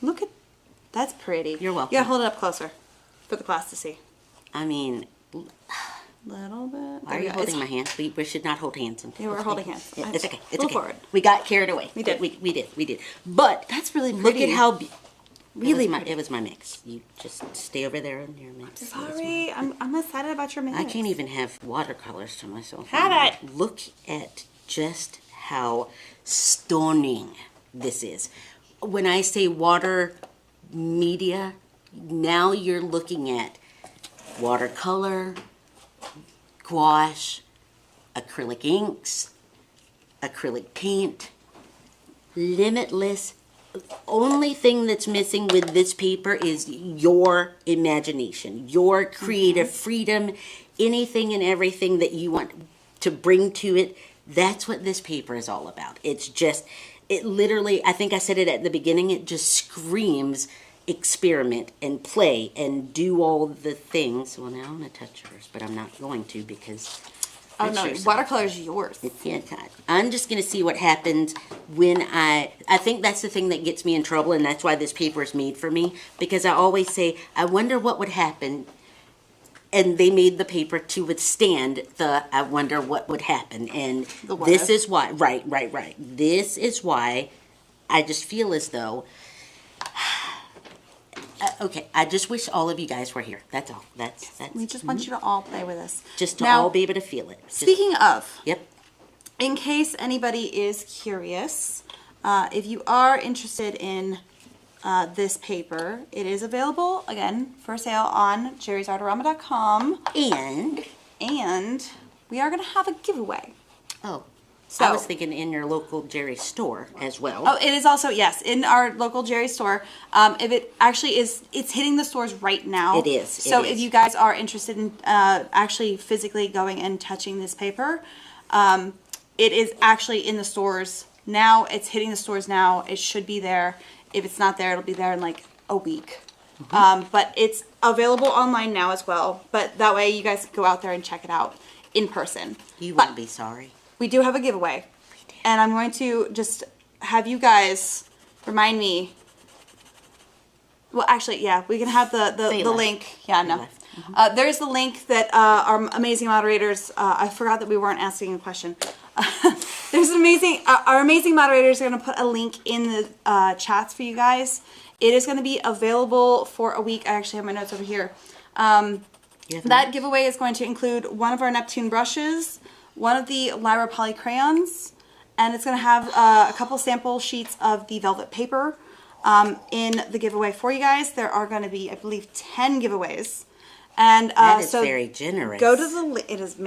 Look at, that's pretty. You're welcome. You gotta hold it up closer for the class to see. I mean, Little bit. why are you holding my hand? We should not hold hands. Yeah, we're holding hands. Yeah, it's okay. It's Move okay. forward. We got carried away. We did. We did. But That's really look pretty. at how it was my mix. You just stay over there on your mix. Sorry, I'm excited about your mix. I can't even have watercolors to myself. Have it. Look at just how stunning this is. When I say water media, now you're looking at watercolor, gouache, acrylic inks, acrylic paint, limitless. Only thing that's missing with this paper is your imagination, your creative freedom, anything and everything that you want to bring to it. That's what this paper is all about. It's just, it literally, I think I said it at the beginning, it just screams experiment and play and do all the things. Well, now I'm going to touch yours, but I'm not going to because... Oh no, watercolor is yours. I'm just going to see what happens when I think that's the thing that gets me in trouble, and that's why this paper is made for me, because I always say, I wonder what would happen, and they made the paper to withstand the, I wonder what would happen, and this is why, right. This is why I just feel as though, okay, I just wish all of you guys were here. That's all. That's We just want you to all play with us. just to Now, all be able to feel it. Speaking of, Yep. in case anybody is curious, if you are interested in this paper, it is available, again, for sale on JerrysArtarama.com. And we are going to have a giveaway. Oh. So, I was thinking in your local Jerry store as well. Oh, it is also, yes, in our local Jerry store. If it actually is, it's hitting the stores right now. It is. So if you guys are interested in actually physically going and touching this paper, it is actually in the stores now. It's hitting the stores now. It should be there. If it's not there, it'll be there in like a week. But it's available online now as well. But that way you guys go out there and check it out in person. You won't be sorry. We do have a giveaway, and I'm going to just have you guys remind me. Well, actually, yeah, we can have the link. Yeah, no. There's the link that our amazing moderators, I forgot that we weren't asking a question. There's our amazing moderators are going to put a link in the chats for you guys. It is going to be available for a week. I actually have my notes over here. That giveaway is going to include one of our Neptune brushes, one of the Lyra Poly crayons, and it's going to have a couple sample sheets of the velvet paper in the giveaway for you guys. There are going to be, I believe, 10 giveaways. And that is so very generous. Go to the, it is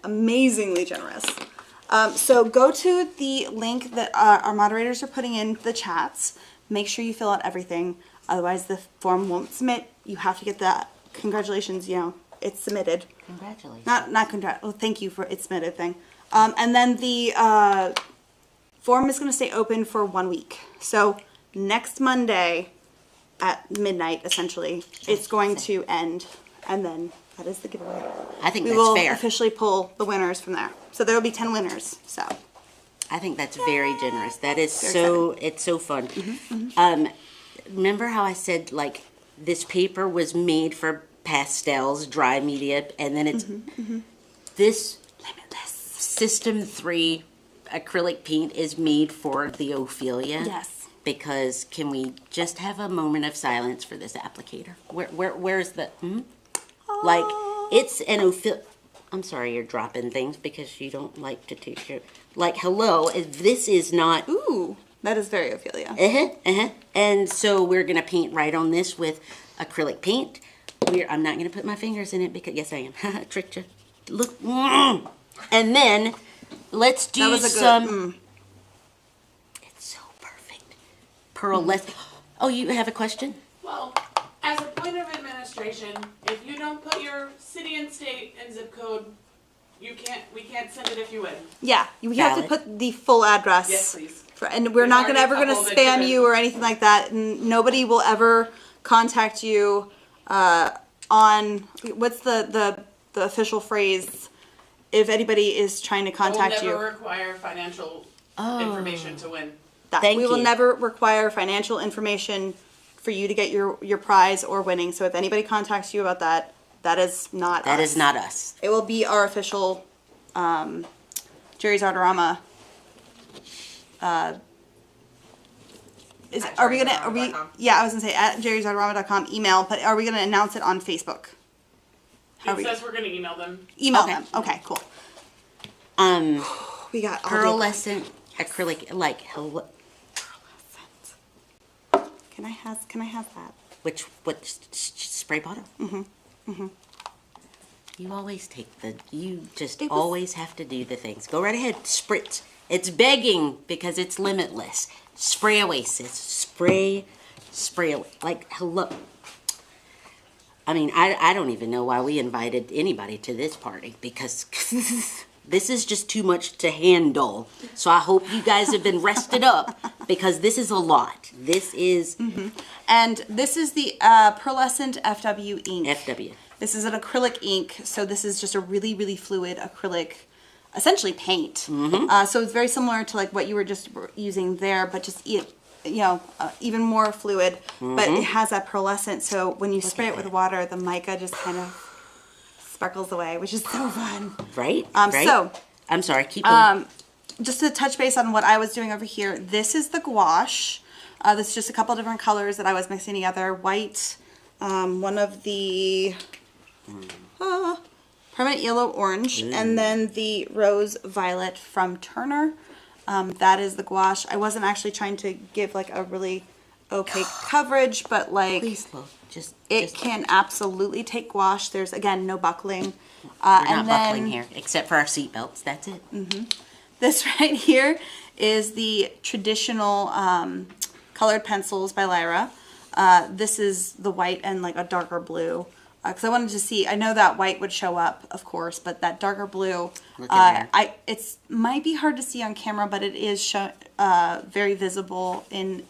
amazingly generous. So go to the link that our moderators are putting in the chats. Make sure you fill out everything. Otherwise, the form won't submit. You have to get that. Congratulations, you know, it's submitted. Congratulations. Not congrat. Well, thank you for it's submitted thing. And then the form is going to stay open for 1 week. So next Monday at midnight, essentially, it's going to end, and then that is the giveaway. I think We that's will fair. officially pull the winners from there. So there will be 10 winners. So I think that's very generous. That is Very so, it's so fun. Remember how I said, like, this paper was made for pastels, dry media, and then it's this limitless. System 3 acrylic paint is made for the Ophelia. Yes. Because can we just have a moment of silence for this applicator? Where's the, Like, it's an Ophelia. I'm sorry you're dropping things because you don't like to teach your, like, hello, this is not. Ooh, that is very Ophelia. And so we're going to paint right on this with acrylic paint. I'm not going to put my fingers in it because, yes I am. Tricked you. Look. And then let's do That was a good, some. It's so perfect. Pearlescent. Oh, you have a question? Well, as a point of administration, if you don't put your city and state and zip code, we can't send it if you win. Yeah, you have to Valid. put the full address. Yes, please. And we're There's not gonna already ever a gonna couple that spam given- you or anything like that. And nobody will ever contact you on what's the official phrase if anybody is trying to contact We'll you. never require financial information to win. That Thank we will you. never require financial information for you to get your prize or winning. So if anybody contacts you about that, that is not That us. is not us. It will be our official Jerry's Artarama. At Are we gonna? JerrysArtarama.com. Yeah, I was gonna say at JerrysArtarama.com email, but are we gonna announce it on Facebook? How are It we? says we're going to email them. Email Okay. them. Okay, cool. We got all the- Pearlescent acrylic, like, hello. Can I have that? What spray bottle? You always take you just It was- always have to do the things. Go right ahead, spritz. It's begging because it's limitless. Spray away, sis. Spray away. Like, hello. I mean, I don't even know why we invited anybody to this party because this is just too much to handle. So I hope you guys have been rested up because this is a lot. This is And this is the pearlescent FW ink. FW. This is an acrylic ink, so this is just a really, really fluid acrylic, essentially paint. So it's very similar to like what you were just using there, but just even more fluid. But it has that pearlescent, so when you spray it with water, the mica just kind of sparkles away, which is so fun. Right? Right? So I'm sorry, keep going. just to touch base on what I was doing over here, this is the gouache. This is just a couple different colors that I was mixing together. White, one of the permanent yellow orange, and then the rose violet from Turner. That is the gouache. I wasn't actually trying to give like a really opaque coverage, but like Please, look. it can absolutely take gouache. There's again no buckling. We're And not buckling then here, except for our seatbelts. That's it. this right here is the traditional colored pencils by Lyra. This is the white and like a darker blue. Because I wanted to see, I know that white would show up, of course, but that darker blue, Look at her. it's might be hard to see on camera, but it is very visible in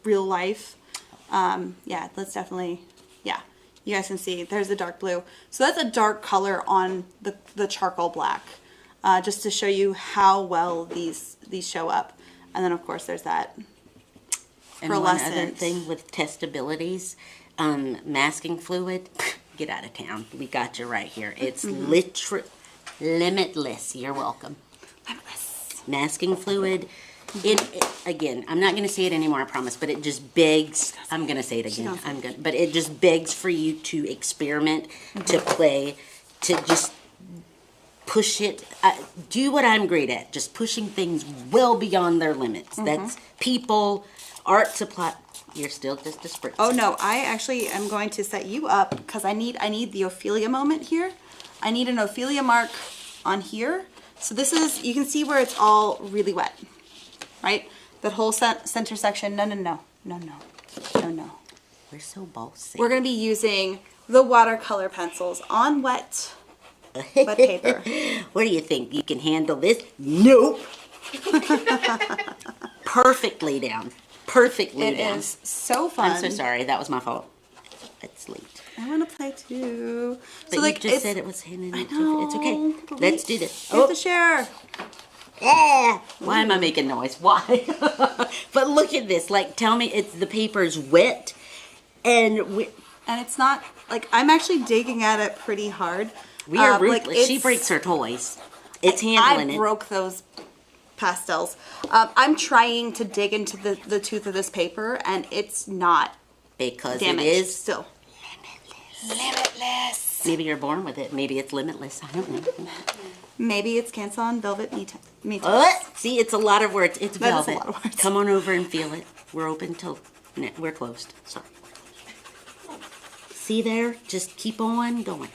real life. Yeah, let's definitely, yeah, you guys can see there's the dark blue. So that's a dark color on the charcoal black, just to show you how well these show up. And then of course there's that And one other pearlescent. thing with testabilities, masking fluid, get out of town. We got you right here. It's limitless. You're welcome. Masking fluid. Again, I'm not going to say it anymore, I promise, but it just begs, I'm going to say it again, but it just begs for you to experiment, to play, to just push it, do what I'm great at, just pushing things well beyond their limits. That's people, art supply, you're still just a spritz. Oh no, I actually am going to set you up because I need the Ophelia moment here. I need an Ophelia mark on here. So this is, you can see where it's all really wet, right? That whole center section, no. We're so bossy. We're going to be using the watercolor pencils on wet paper. What do you think? You can handle this? Nope. Perfectly down. Perfectly It down. is so fun. I'm so sorry. That was my fault. It's late. I want to play too. But so you like just it's, said it was handing I it to know, It's okay. but Let's do this. We have to share. Yeah. Why am I making noise? Why? But look at this. Like, tell me it's the paper's wet and And it's not, like, I'm actually digging at it pretty hard. we are Like, ruthless. She it's- breaks her toys. It's handling I it. broke those pastels. I'm trying to dig into the tooth of this paper, and it's not Because damaged it is still. Limitless. Maybe you're born with it. Maybe it's limitless. I don't know. Maybe it's Canson Velvet Me-Teintes. What? See, it's a lot of words. It's That is a velvet. lot of words. Come on over and feel it. We're open till we're closed. Sorry. See there? Just keep on going.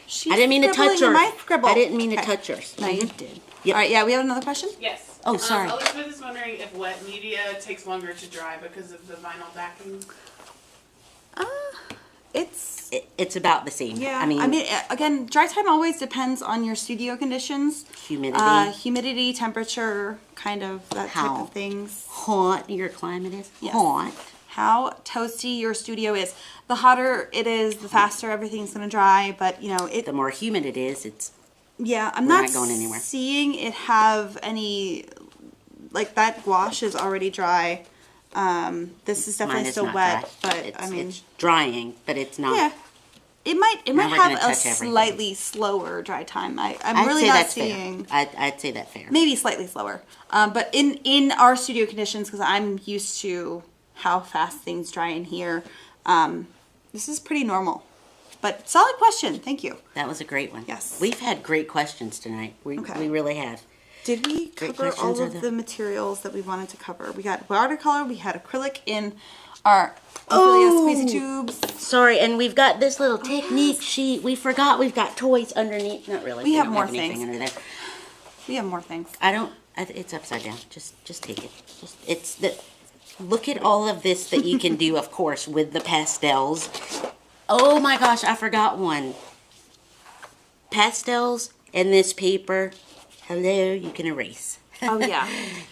She's I didn't mean to touch scribbling in yours. my scribble. I didn't mean to Okay. touch yours. No, you did. Yep. All right, yeah, we have another question? Yes. Oh, sorry. Elizabeth is wondering if wet media takes longer to dry because of the vinyl backing. It's, It's about the same. yeah. I mean, again, dry time always depends on your studio conditions. humidity, Humidity, temperature, kind of that type How? of things. hot your climate is. Yes. Hot. How toasty your studio is. The hotter it is, the faster everything's gonna dry. But you know, it. The more humid it is, it's Yeah, I'm We're not not going anywhere. seeing it have any. Like that gouache is already dry. This is definitely mine is still not wet, dry. but it's, I mean, it's drying, but it's not. yeah. It might Now we're have gonna a touch everything. slightly slower dry time. I'm I'd really say not that's seeing. fair. I'd say that fair. Maybe slightly slower. But in our studio conditions, because I'm used to how fast things dry in here, this is pretty normal. But solid question. Thank you. That was a great one. Yes. We've had great questions tonight. We really have. Did we Great cover questions all are of the- the materials that we wanted to cover? We got watercolor, we had acrylic in our Ophelia squeezy tubes. Sorry, and we've got this little technique sheet. We forgot we've got toys underneath. Not really. We have don't more anything things. under there. We have more things. It's upside down. Just take it. It's the. Look at all of this that you can do, of course, with the pastels. Oh my gosh, I forgot one. Pastels and this paper. Hello, you can erase. Oh yeah.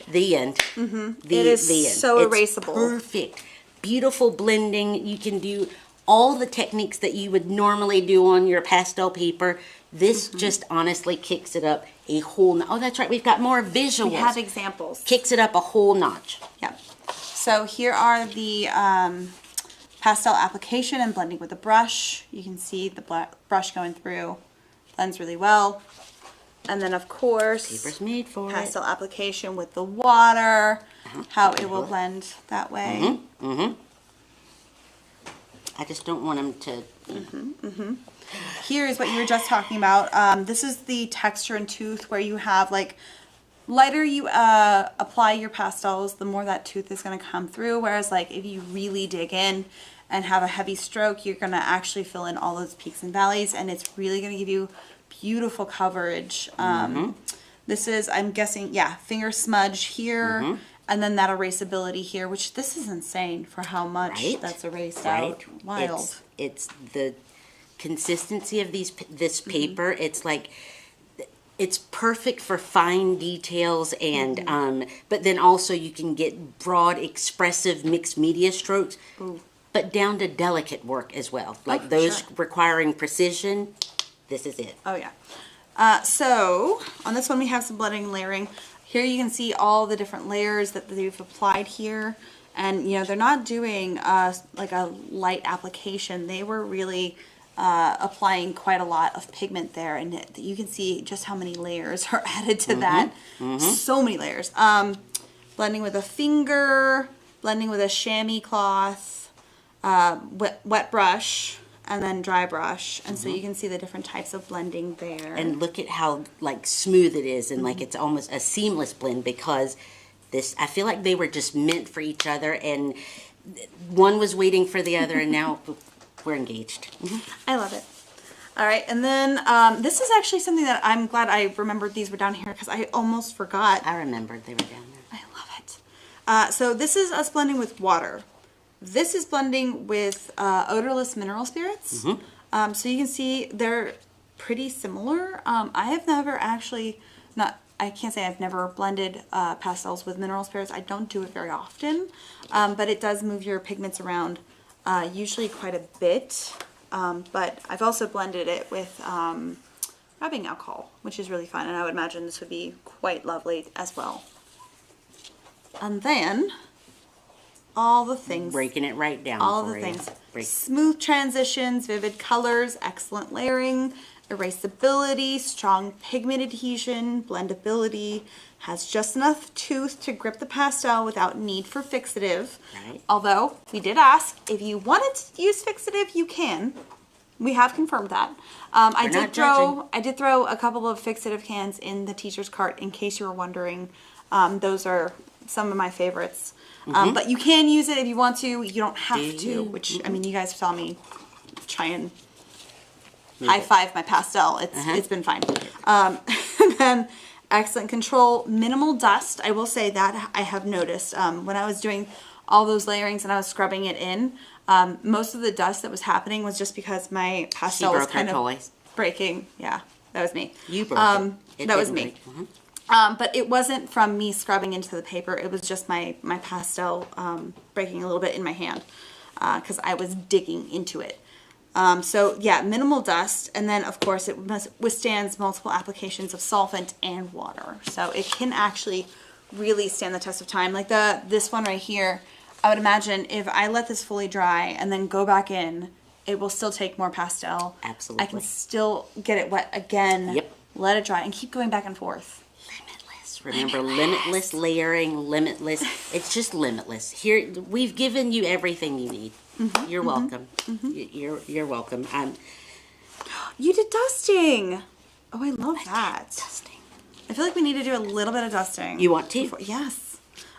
The end. It is so It's erasable. Perfect. Beautiful blending. You can do all the techniques that you would normally do on your pastel paper. This just honestly kicks it up a whole. Oh, that's right. We've got more visuals. We have examples. Kicks it up a whole notch. Yeah. So here are the pastel application and blending with the brush. You can see the brush going through. Blends really well. And then of course, Paper's made for pastel application with the water, how it will blend that way. I just don't want them to. Here is what you were just talking about. This is the texture and tooth where you have like lighter you apply your pastels, the more that tooth is going to come through. Whereas like if you really dig in and have a heavy stroke, you're going to actually fill in all those peaks and valleys, and it's really going to give you beautiful coverage. This is, I'm guessing, yeah, finger smudge here, and then that erasability here, which this is insane for how much Right, that's erased right. out. Wild. It's the consistency of this paper. It's like it's perfect for fine details and but then also you can get broad expressive mixed media strokes. But down to delicate work as well. Like those sure. requiring precision, this is it. Oh yeah. So on this one we have some blending and layering. Here you can see all the different layers that they've applied here, and you know they're not doing like a light application. They were really applying quite a lot of pigment there, and you can see just how many layers are added to that. So many layers. Blending with a finger, blending with a chamois cloth, wet brush, and then dry brush, and so you can see the different types of blending there. And look at how like smooth it is, and like it's almost a seamless blend because this. I feel like they were just meant for each other, and one was waiting for the other, and now we're engaged. I love it. All right, and then this is actually something that I'm glad I remembered these were down here because I almost forgot. I remembered they were down there. I love it. So this is us blending with water. This is blending with odorless mineral spirits. Mm-hmm. So you can see they're pretty similar. I have never actually, I can't say I've never blended pastels with mineral spirits. I don't do it very often, but it does move your pigments around usually quite a bit. But I've also blended it with rubbing alcohol, which is really fun, and I would imagine this would be quite lovely as well. And then all the things. Breaking it right down. All for the you. things. Break. Smooth transitions, vivid colors, excellent layering, erasability, strong pigment adhesion, blendability, has just enough tooth to grip the pastel without need for fixative. Right. Although, we did ask, if you wanted to use fixative, you can. We have confirmed that. I did throw a couple of fixative cans in the teacher's cart in case you were wondering. Those are some of my favorites. But you can use it if you want to. You don't have to, which, I mean, you guys saw me try and high five my pastel. It's been fine. And then excellent control, minimal dust. I will say that I have noticed when I was doing all those layerings and I was scrubbing it in, most of the dust that was happening was just because my pastel was kind of breaking. Yeah, that was me. You broke it. That was me. But it wasn't from me scrubbing into the paper. It was just my pastel breaking a little bit in my hand because I was digging into it. So yeah, minimal dust, and then of course it withstands multiple applications of solvent and water. So it can actually really stand the test of time. Like this one right here, I would imagine if I let this fully dry and then go back in, it will still take more pastel. Absolutely. I can still get it wet again. Yep. Let it dry and keep going back and forth. Remember, limitless layering, limitless. It's just limitless. Here, we've given you everything you need. You're welcome. You're welcome. You did dusting. Oh, I love that. Dusting. I feel like we need to do a little bit of dusting. You want to? Yes.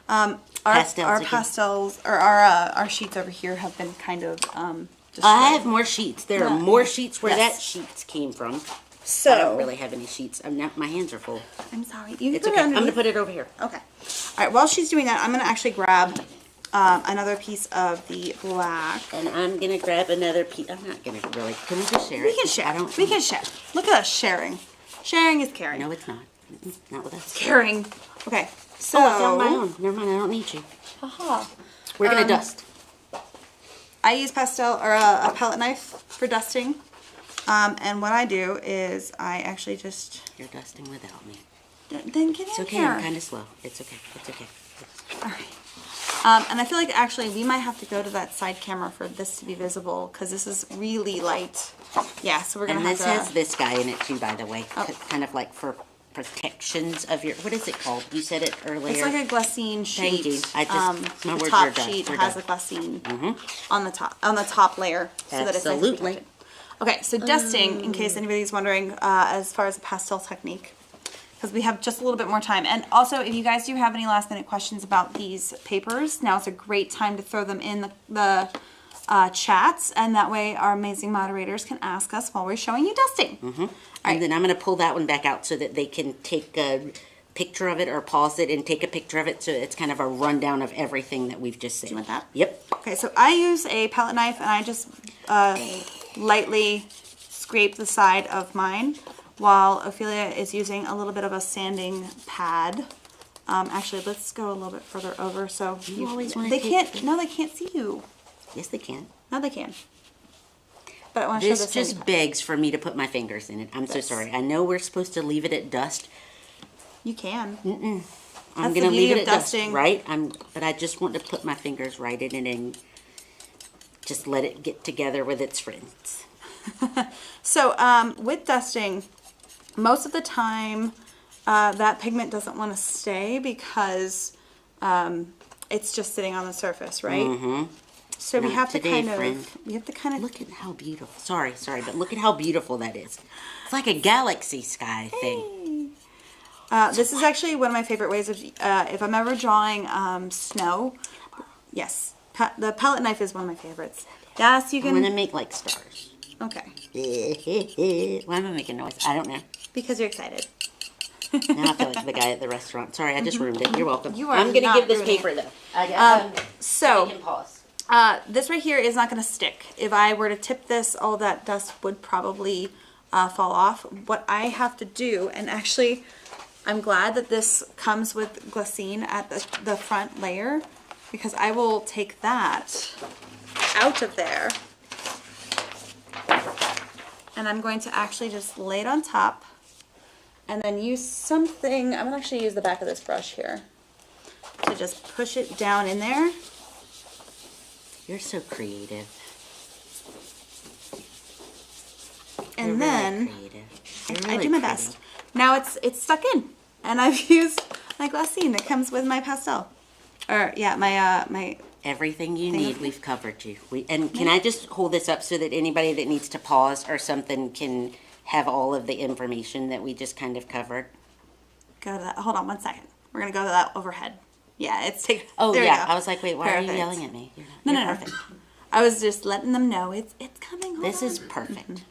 Pastels Our again. pastels, or our sheets over here have been kind of just I have more sheets. There are more sheets where Yes. that sheets came from. So I don't really have any sheets. My hands are full. I'm sorry. You can It's put okay. it I'm going to underneath. put it over here. Okay. All right. While she's doing that, I'm going to actually grab another piece of the black. And I'm going to grab another piece. I'm not going to really. Can we just share it? We can share. We can share. Look at us sharing. Sharing is caring. No, it's not. Not with us. Caring. Okay. So. Oh, I found my own. Never mind. I don't need you. Haha. We're going to dust. I use pastel or a palette knife for dusting. And what I do is I actually just... You're dusting without me. Then get It's in okay. here. I'm kind of slow. It's okay. It's okay. All right. And I feel like actually we might have to go to that side camera for this to be visible because this is really light. Yeah, so we're going to And have this has this guy in it too, by the way. Kind of like for protections of your... What is it called? You said it earlier. It's like a glassine sheet. Thank you. I just... my the words top are done. sheet We're has done. a glassine on the top layer so that it's nice and Absolutely. protected. Okay, so dusting, in case anybody's wondering, as far as the pastel technique, because we have just a little bit more time. And also, if you guys do have any last minute questions about these papers, now is a great time to throw them in the chats, and that way our amazing moderators can ask us while we're showing you dusting. And then I'm going to pull that one back out so that they can take a picture of it or pause it and take a picture of it so it's kind of a rundown of everything that we've just said. Do you want that? Yep. Okay, so I use a palette knife, and I just lightly scrape the side of mine, while Ophelia is using a little bit of a sanding pad. Actually, let's go a little bit further over so You always wanna they take- can't. No, they can't see you. Yes, they can. No, they can. But I want to show This this. just begs for me to put my fingers in it. I'm so Yes. sorry. I know we're supposed to leave it at dust. You can. I'm That's the going to leave beauty it of at dusting. dust, right? But I just want to put my fingers right in it and just let it get together with its friends. So with dusting, most of the time that pigment doesn't want to stay because it's just sitting on the surface, right? Mm-hmm. So we Not have to today, kind friend. of, we have to kind of Look at how beautiful. Sorry, but look at how beautiful that is. It's like a galaxy sky thing. this is actually one of my favorite ways of, if I'm ever drawing snow, yes, the palette knife is one of my favorites. Yes, you I'm going to can, make like stars. okay. Why am I making noise? I don't know. Because you're excited. Now I feel like the guy at the restaurant. Sorry, I just ruined it. You're welcome. You are I'm gonna not give this ruining paper it. though. So, we can pause. this right here is not going to stick. If I were to tip this, all that dust would probably fall off. What I have to do, and actually, I'm glad that this comes with glycine at the front layer, because I will take that out of there. And I'm going to actually just lay it on top and then use something. I'm going to actually use the back of this brush here to just push it down in there. You're so creative. And You're then really creative. You're I really do my pretty. best. Now it's stuck in, and I've used my glycine that comes with my pastel. Or yeah, my Everything you Thing need, of- we've covered you. And can I just hold this up so that anybody that needs to pause or something can have all of the information that we just kind of covered? go to that. Hold on one second. We're gonna go to that overhead. Yeah, it's taking. Oh there we yeah, go. I was like, wait, why are you Perfect. yelling at me? No, You're no, no. perfect. I was just letting them know it's coming. Hold This on. is perfect.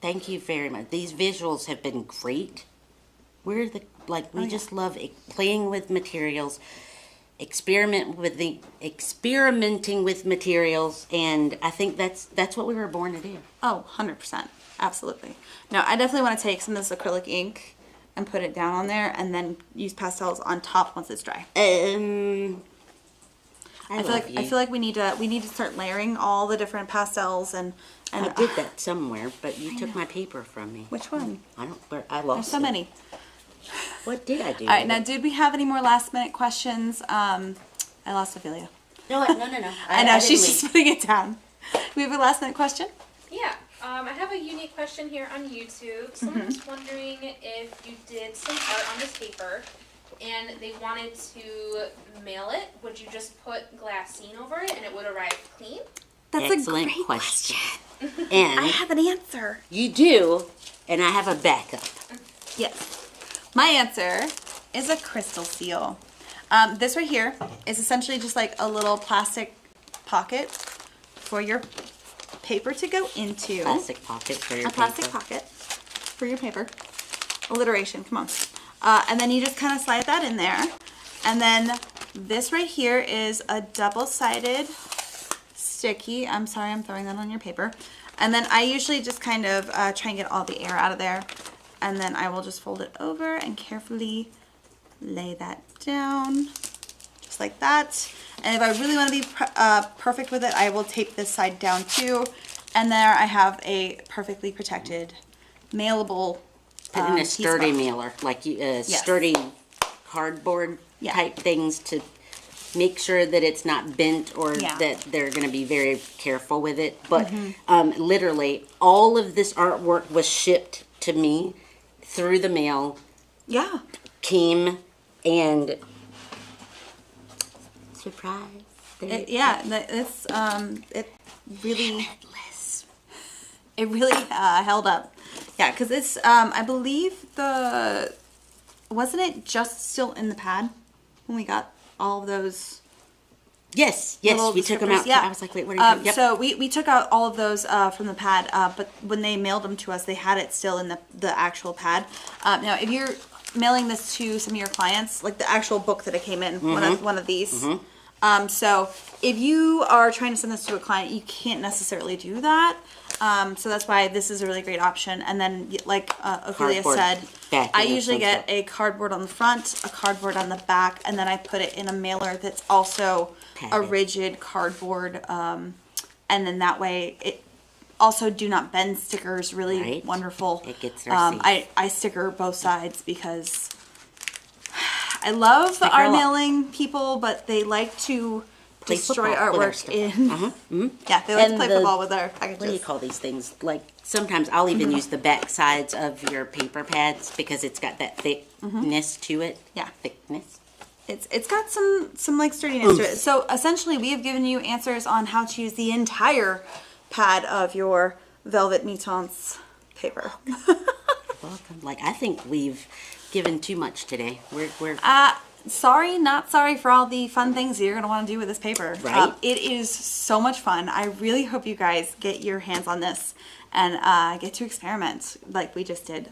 Thank you very much. These visuals have been great. We're the we yeah. just love playing with materials, experimenting with materials, and I think that's what we were born to do. Oh, 100%. Absolutely. No, I definitely want to take some of this acrylic ink and put it down on there, and then use pastels on top once it's dry. I feel like we need to start layering all the different pastels and I did that somewhere, but you took my paper from me. which one? I don't. I lost. There's so it. many. What did I do? All right, now did we have any more last minute questions? I lost Ophelia. No. I know didn't she's leave. just putting it down. We have a last minute question. Yeah, I have a unique question here on YouTube. Someone was wondering if you did some art on this paper and they wanted to mail it, would you just put glassine over it and it would arrive clean? That's Excellent a great question. I And have an answer. you do, and I have a backup. Yes. My answer is a crystal seal. This right here is essentially just like a little plastic pocket for your paper to go into. Plastic pocket for your A plastic paper. pocket for your paper. Alliteration, come on. And then you just kind of slide that in there. And then this right here is a double-sided sticky. I'm sorry, I'm throwing that on your paper. And then I usually just kind of try and get all the air out of there. And then I will just fold it over and carefully lay that down. Just like that. And if I really want to be perfect with it, I will tape this side down too. And there I have a perfectly protected, mailable Put in a piece sturdy box. mailer, like sturdy cardboard Yeah. type things to make sure that it's not bent or Yeah. that they're going to be very careful with it. But literally, all of this artwork was shipped to me through the mail, Yeah. came, and surprise. It's it really Limitless. it really held up. Yeah, because it's I believe wasn't it just still in the pad when we got all of those Yes, little we took them strippers? out. Yeah. I was like, wait, what are you doing? Yep. So we took out all of those from the pad, but when they mailed them to us, they had it still in the actual pad. Now, if you're mailing this to some of your clients, like the actual book that it came in, one of these. So if you are trying to send this to a client, you can't necessarily do that. So that's why this is a really great option. And then, like Ophelia Cardboard said, backing I of usually some get sort. a cardboard on the front, a cardboard on the back, and then I put it in a mailer that's also a Padded. rigid cardboard. And then that way, it also do not bend stickers, really Right. wonderful. It gets there safe. I sticker both sides because I love Sticker our a lot. mailing people, but they like to Play destroy football with our artwork stuff. in. Yeah, they like to And play the- football with our What do you packages. call these things? Like, sometimes I'll even use the back sides of your paper pads because it's got that thickness to it. Yeah. Thickness. It's got some like sturdiness to it. So essentially, we have given you answers on how to use the entire pad of your Velvet Mi-Teintes paper. Welcome. Like, I think we've given too much today. We're sorry, not sorry for all the fun things you're going to want to do with this paper. Right. It is so much fun. I really hope you guys get your hands on this and get to experiment like we just did.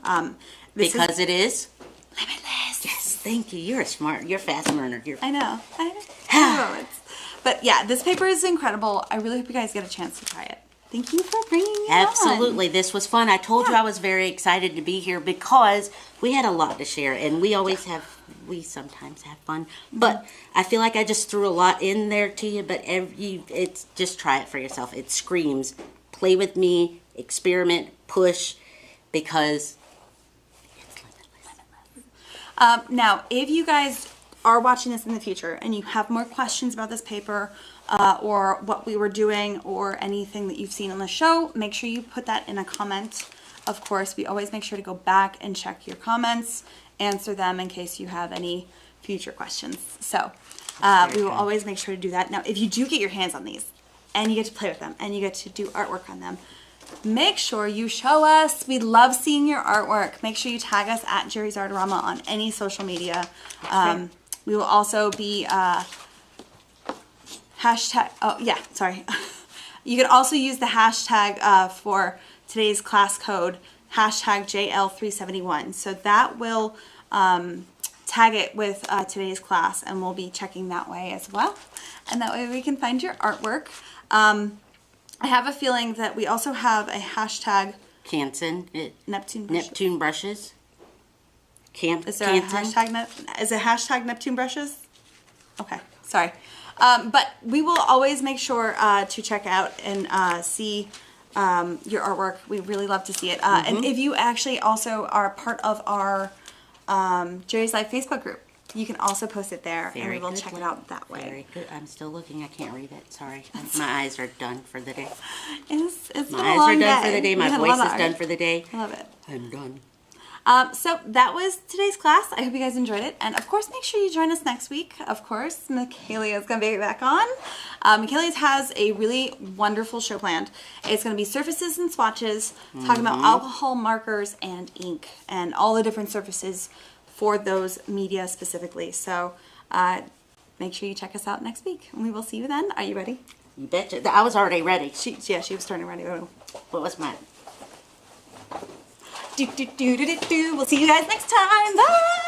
Because it is limitless. Yes, thank you. You're a fast learner. I know. Moments. But yeah, this paper is incredible. I really hope you guys get a chance to try it. Thank you for bringing me on. Absolutely. This was fun. I told you I was very excited to be here because we had a lot to share, and we sometimes have fun. But I feel like I just threw a lot in there to you, but it's just try it for yourself. It screams, play with me, experiment, push, because it's limitless. Now, if you guys are watching this in the future and you have more questions about this paper or what we were doing or anything that you've seen on the show, make sure you put that in a comment. Of course, we always make sure to go back and check your comments, answer them in case you have any future questions. So we will always make sure to do that. Now, if you do get your hands on these and you get to play with them and you get to do artwork on them, make sure you show us. We love seeing your artwork. Make sure you tag us at JerrysArtarama on any social media. We will also be hashtag, oh yeah, sorry. You can also use the hashtag for today's class code, hashtag JL371. So that will tag it with today's class, and we'll be checking that way as well. And that way we can find your artwork. I have a feeling that we also have a hashtag Canson, Neptune brushes. Is there a hashtag? Is it hashtag Neptune brushes? Okay, sorry. But we will always make sure to check out and see your artwork. We really love to see it. And if you actually also are part of our Jerry's Life Facebook group, you can also post it there, and we will check it out that way. Very good. I'm still looking. I can't read it. Sorry. My eyes are done for the day. It's My eyes are done for the day. My voice is done for the day. I love it. I'm done. So that was today's class. I hope you guys enjoyed it. And of course, make sure you join us next week. Of course, Michaela is going to be back on. Michaela has a really wonderful show planned. It's going to be surfaces and swatches, talking about alcohol, markers, and ink, and all the different surfaces for those media specifically. So make sure you check us out next week. And we will see you then. Are you ready? You betcha. I was already ready. She was turning ready. What was mine? We'll see you guys next time. Bye.